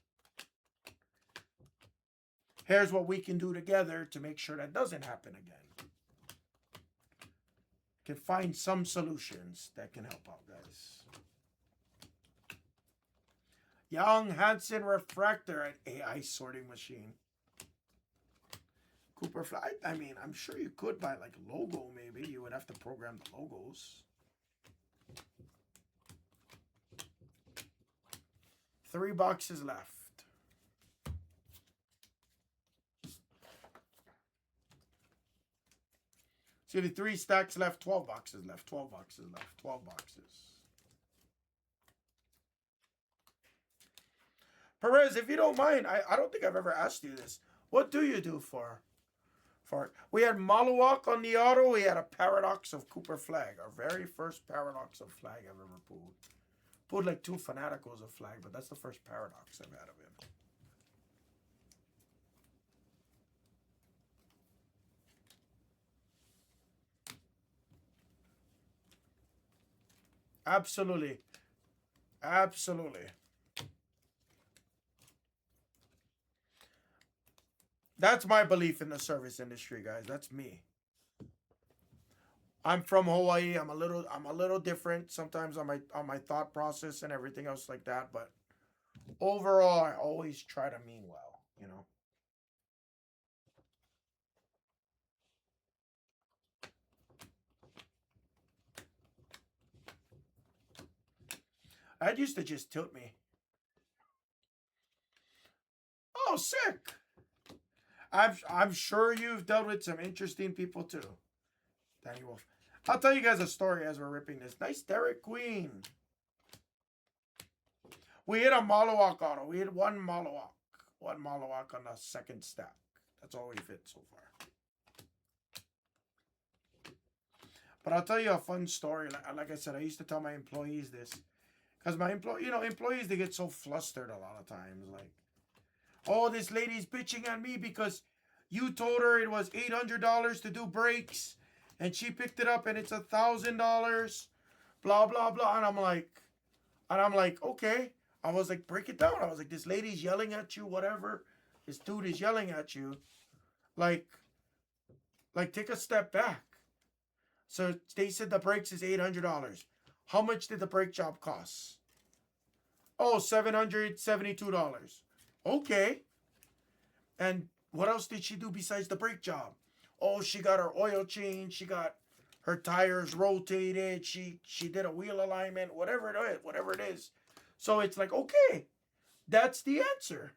Here's what we can do together to make sure that doesn't happen again. Can find some solutions that can help out, guys. Young Hansen Refractor, an AI sorting machine. Cooper Fly. I mean, I'm sure you could buy like a logo, maybe. You would have to program the logos. 3 boxes left. Excuse me, 3 stacks left, 12 boxes left, 12 boxes left, 12 boxes. Perez, if you don't mind, I don't think I've ever asked you this. What do you do for we had Malawak on the auto. We had a Paradox of Cooper Flag. Our very first Paradox of Flag I've ever pulled. Pulled like 2 Fanaticals of Flag, but that's the first Paradox I've had of him. Absolutely. Absolutely. That's my belief in the service industry, guys. That's me. I'm from Hawaii. I'm a little different sometimes on my thought process and everything else like that, but overall I always try to mean well, you know. That used to just tilt me. Oh, sick. I'm sure you've dealt with some interesting people too. Danny Wolf. I'll tell you guys a story as we're ripping this. Nice Derek Queen. We hit a Malawak auto. We hit one Malawak. One Malawak on the second stack. That's all we've hit so far. But I'll tell you a fun story. Like I said, I used to tell my employees this. Because my employees, they get so flustered a lot of times. Like, oh, this lady's bitching at me because you told her it was $800 to do brakes. And she picked it up and it's $1,000. Blah, blah, blah. And I'm like, okay. I was like, break it down. I was like, this lady's yelling at you, whatever. This dude is yelling at you. Like take a step back. So they said the brakes is $800. How much did the brake job cost? Oh, $772. Okay. And what else did she do besides the brake job? Oh, she got her oil changed. She got her tires rotated. She did a wheel alignment, whatever it is. So it's like, okay, that's the answer.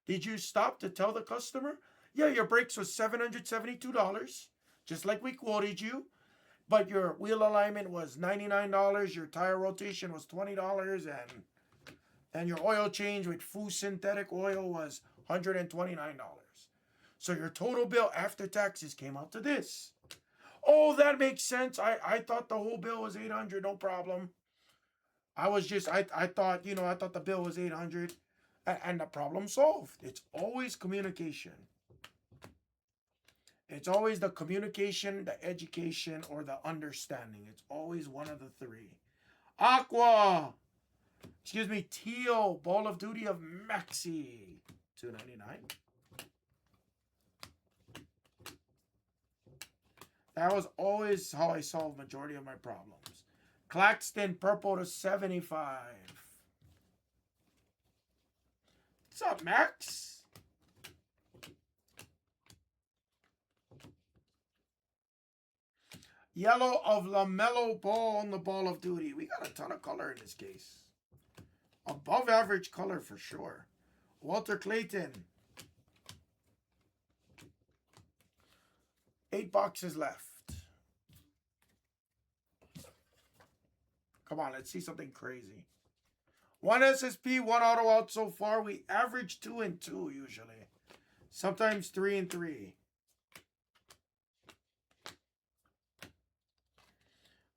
Did you stop to tell the customer? Yeah, your brakes was $772, just like we quoted you. But your wheel alignment was $99. Your tire rotation was $20. And your oil change with Foo synthetic oil was $129. So your total bill after taxes came out to this. Oh, that makes sense. I thought the whole bill was $800, no problem. I thought the bill was $800 and the problem solved. It's always communication. It's always the communication, the education, or the understanding. It's always one of the three. Aqua. Excuse me, Teal. Ball of Duty of Maxi. $2.99. That was always how I solved majority of my problems. Claxton Purple to 75. What's up, Max? Yellow of LaMelo Ball on the Ball of Duty. We got a ton of color in this case. Above average color for sure. Walter Clayton. 8 boxes left. Come on, let's see something crazy. 1 SSP, 1 auto out so far. We average 2 and 2 usually. Sometimes 3 and 3.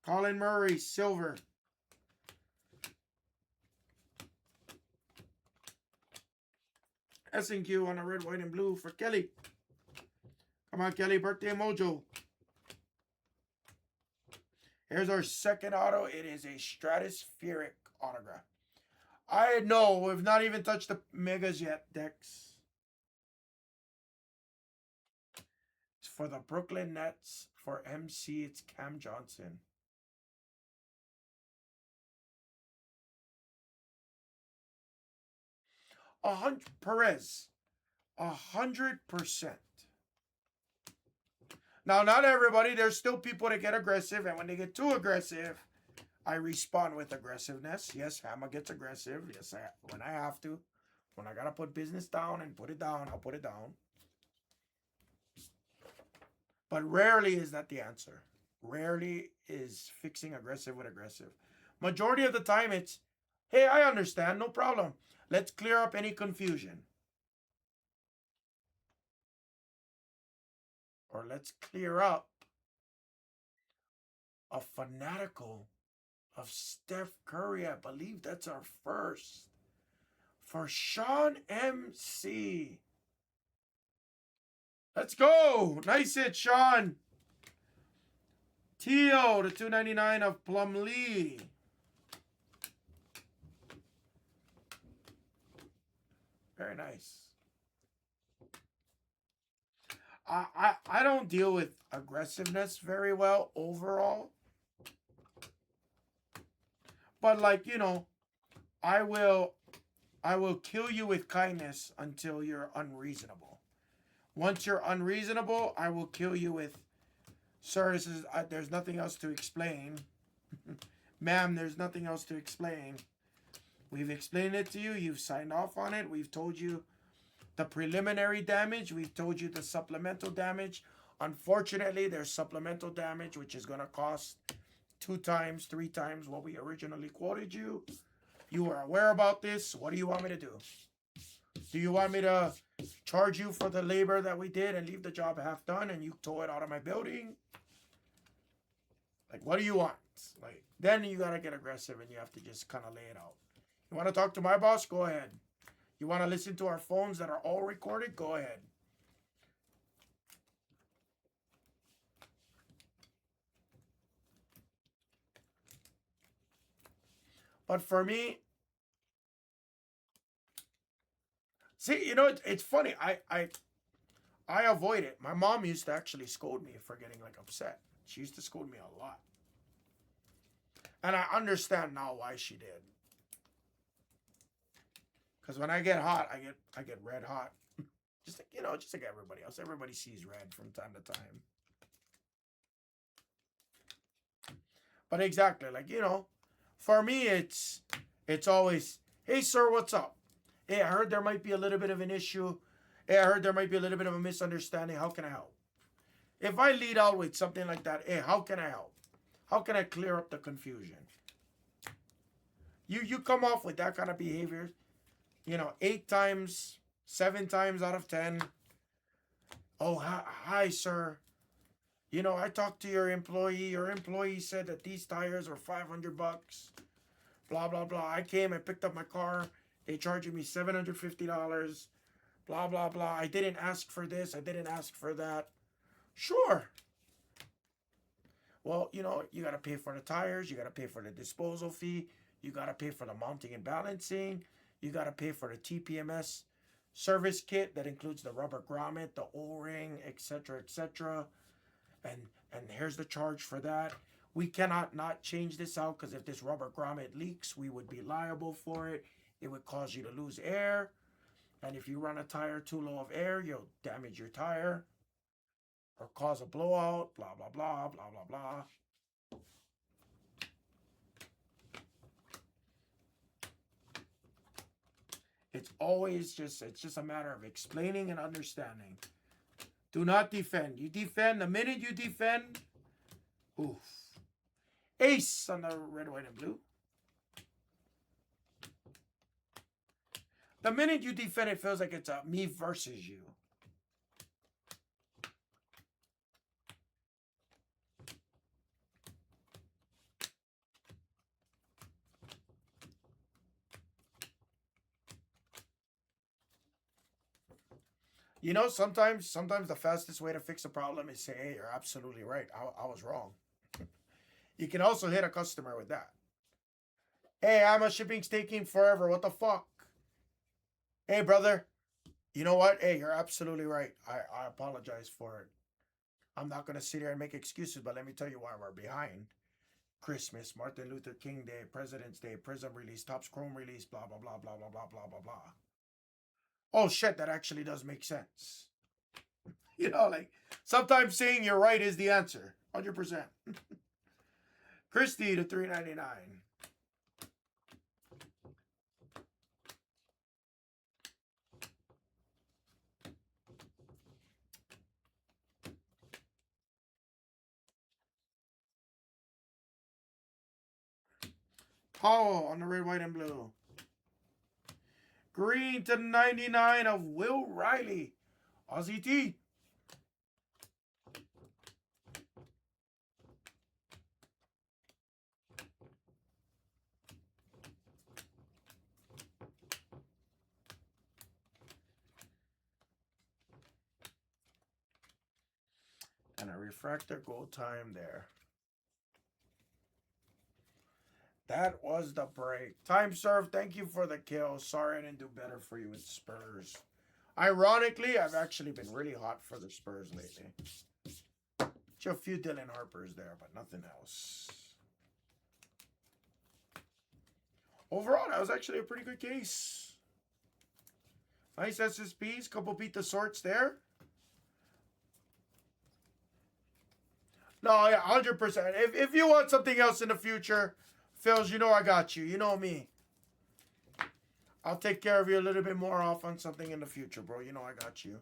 Colin Murray, silver. S&Q on a red, white, and blue for Kelly. Come on, Kelly, birthday mojo. Here's our second auto. It is a stratospheric autograph. I know, we've not even touched the megas yet, Dex. It's for the Brooklyn Nets. For MC, it's Cam Johnson. Perez. 100%. Now, not everybody. There's still people that get aggressive, and when they get too aggressive, I respond with aggressiveness. Yes, Hammer gets aggressive. Yes, when I have to. When I gotta put business down and put it down, I'll put it down. But rarely is that the answer. Rarely is fixing aggressive with aggressive. Majority of the time, it's, hey, I understand, no problem. Let's clear up any confusion. Or let's clear up a fanatical of Steph Curry. I believe that's our first. For Sean MC. Let's go. Nice hit, Sean. Teal to $2.99 of Plumlee. Very nice. I don't deal with aggressiveness very well overall. But like, you know, I will kill you with kindness until you're unreasonable. Once you're unreasonable, I will kill you with, sir, this is, there's nothing else to explain. Ma'am, there's nothing else to explain. We've explained it to you. You've signed off on it. We've told you the preliminary damage. We've told you the supplemental damage. Unfortunately, there's supplemental damage, which is going to cost 2 times, 3 times what we originally quoted you. You were aware about this. What do you want me to do? Do you want me to charge you for the labor that we did and leave the job half done and you tow it out of my building? Like, what do you want? Like, then you got to get aggressive and you have to just kind of lay it out. You want to talk to my boss? Go ahead. You want to listen to our phones that are all recorded? Go ahead. But for me, see, you know, it's funny. I avoid it. My mom used to actually scold me for getting like upset. She used to scold me a lot. And I understand now why she did. Because when I get hot, I get red hot. Just like, you know, just like everybody else. Everybody sees red from time to time. But exactly, like, you know, for me it's always, hey sir, what's up? Hey, I heard there might be a little bit of an issue. Hey, I heard there might be a little bit of a misunderstanding. How can I help? If I lead out with something like that, hey, how can I help? How can I clear up the confusion? You come off with that kind of behavior, you know, 8 times, 7 times out of 10. Oh, hi, sir. You know, I talked to your employee. Your employee said that these tires were $500. Blah, blah, blah. I came and picked up my car. They charging me $750. Blah, blah, blah. I didn't ask for this. I didn't ask for that. Sure. Well, you know, you got to pay for the tires. You got to pay for the disposal fee. You got to pay for the mounting and balancing. You got to pay for the TPMS service kit that includes the rubber grommet, the O-ring, etc., etc. And here's the charge for that. We cannot not change this out because if this rubber grommet leaks, we would be liable for it. It would cause you to lose air. And if you run a tire too low of air, you'll damage your tire or cause a blowout, blah, blah, blah, blah, blah, blah. It's just a matter of explaining and understanding. Do not defend. You defend, the minute you defend, oof. Ace on the red, white, and blue. The minute you defend, it feels like it's a me versus you. You know, sometimes the fastest way to fix a problem is say, hey, you're absolutely right. I was wrong. You can also hit a customer with that. Hey, I'm shipping's taking forever. What the fuck? Hey, brother. You know what? Hey, you're absolutely right. I apologize for it. I'm not going to sit here and make excuses, but let me tell you why we're behind. Christmas, Martin Luther King Day, President's Day, Prism release, Topps Chrome release, blah, blah, blah, blah, blah, blah, blah, blah, blah. Oh, shit, that actually does make sense. You know, like, sometimes saying you're right is the answer. 100%. Christy to $3.99. Powell on the red, white, and blue. Green to 99 of Will Riley. Aussie T. And a refractor gold time there. That was the break. Time served. Thank you for the kill. Sorry I didn't do better for you with Spurs. Ironically, I've actually been really hot for the Spurs lately. Just a few Dylan Harpers there, but nothing else. Overall, that was actually a pretty good case. Nice SSPs. Couple beat the sorts there. No, yeah, 100%. If you want something else in the future, Phils, you know I got you. You know me. I'll take care of you a little bit more off on something in the future, bro. You know I got you.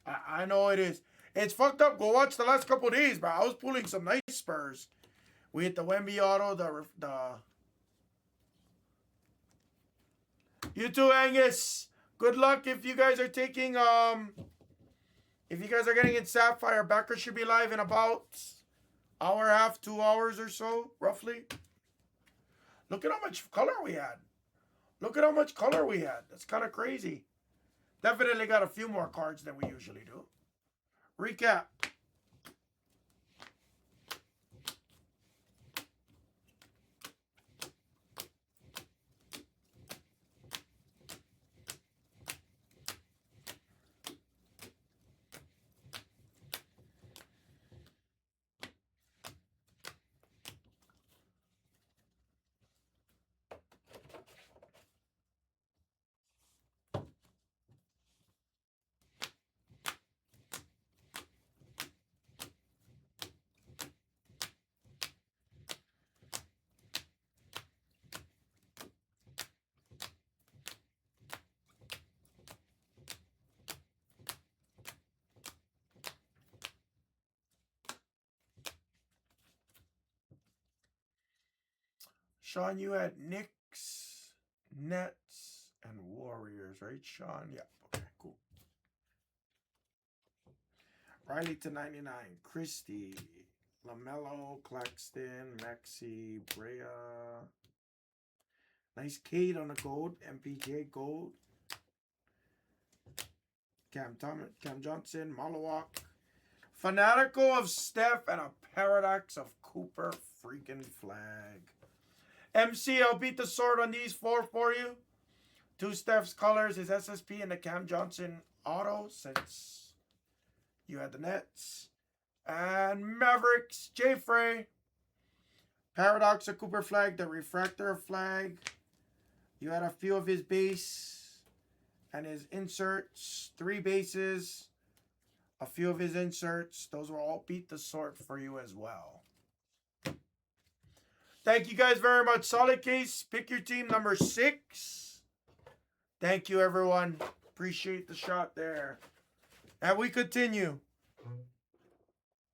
I know it is. It's fucked up. Go watch the last couple of days, bro. I was pulling some nice Spurs. We hit the Wemby auto, the You too, Angus. Good luck if you guys are taking if you guys are getting in Sapphire. Backer should be live in about hour and a half, 2 hours or so, roughly. Look at how much color we had. Look at how much color we had. That's kind of crazy. Definitely got a few more cards than we usually do. Recap. Sean, you had Knicks, Nets, and Warriors, right, Sean? Yeah. Okay, cool. Riley to 99. Christie, LaMelo, Claxton, Maxey, Brea. Nice Cade on the gold. MPJ gold. Cam Johnson, Malawak. Fanatical of Steph and a Paradox of Cooper freaking Flag. MC, I'll beat the sword on these 4 for you. 2 Steph's colors, his SSP, and the Cam Johnson auto since you had the Nets. And Mavericks, J. Frey. Paradox of Cooper Flag, the Refractor Flag. You had a few of his base and his inserts. 3 bases. A few of his inserts. Those will all beat the sword for you as well. Thank you guys very much. Solid case. Pick your team number 6. Thank you, everyone. Appreciate the shot there. And we continue.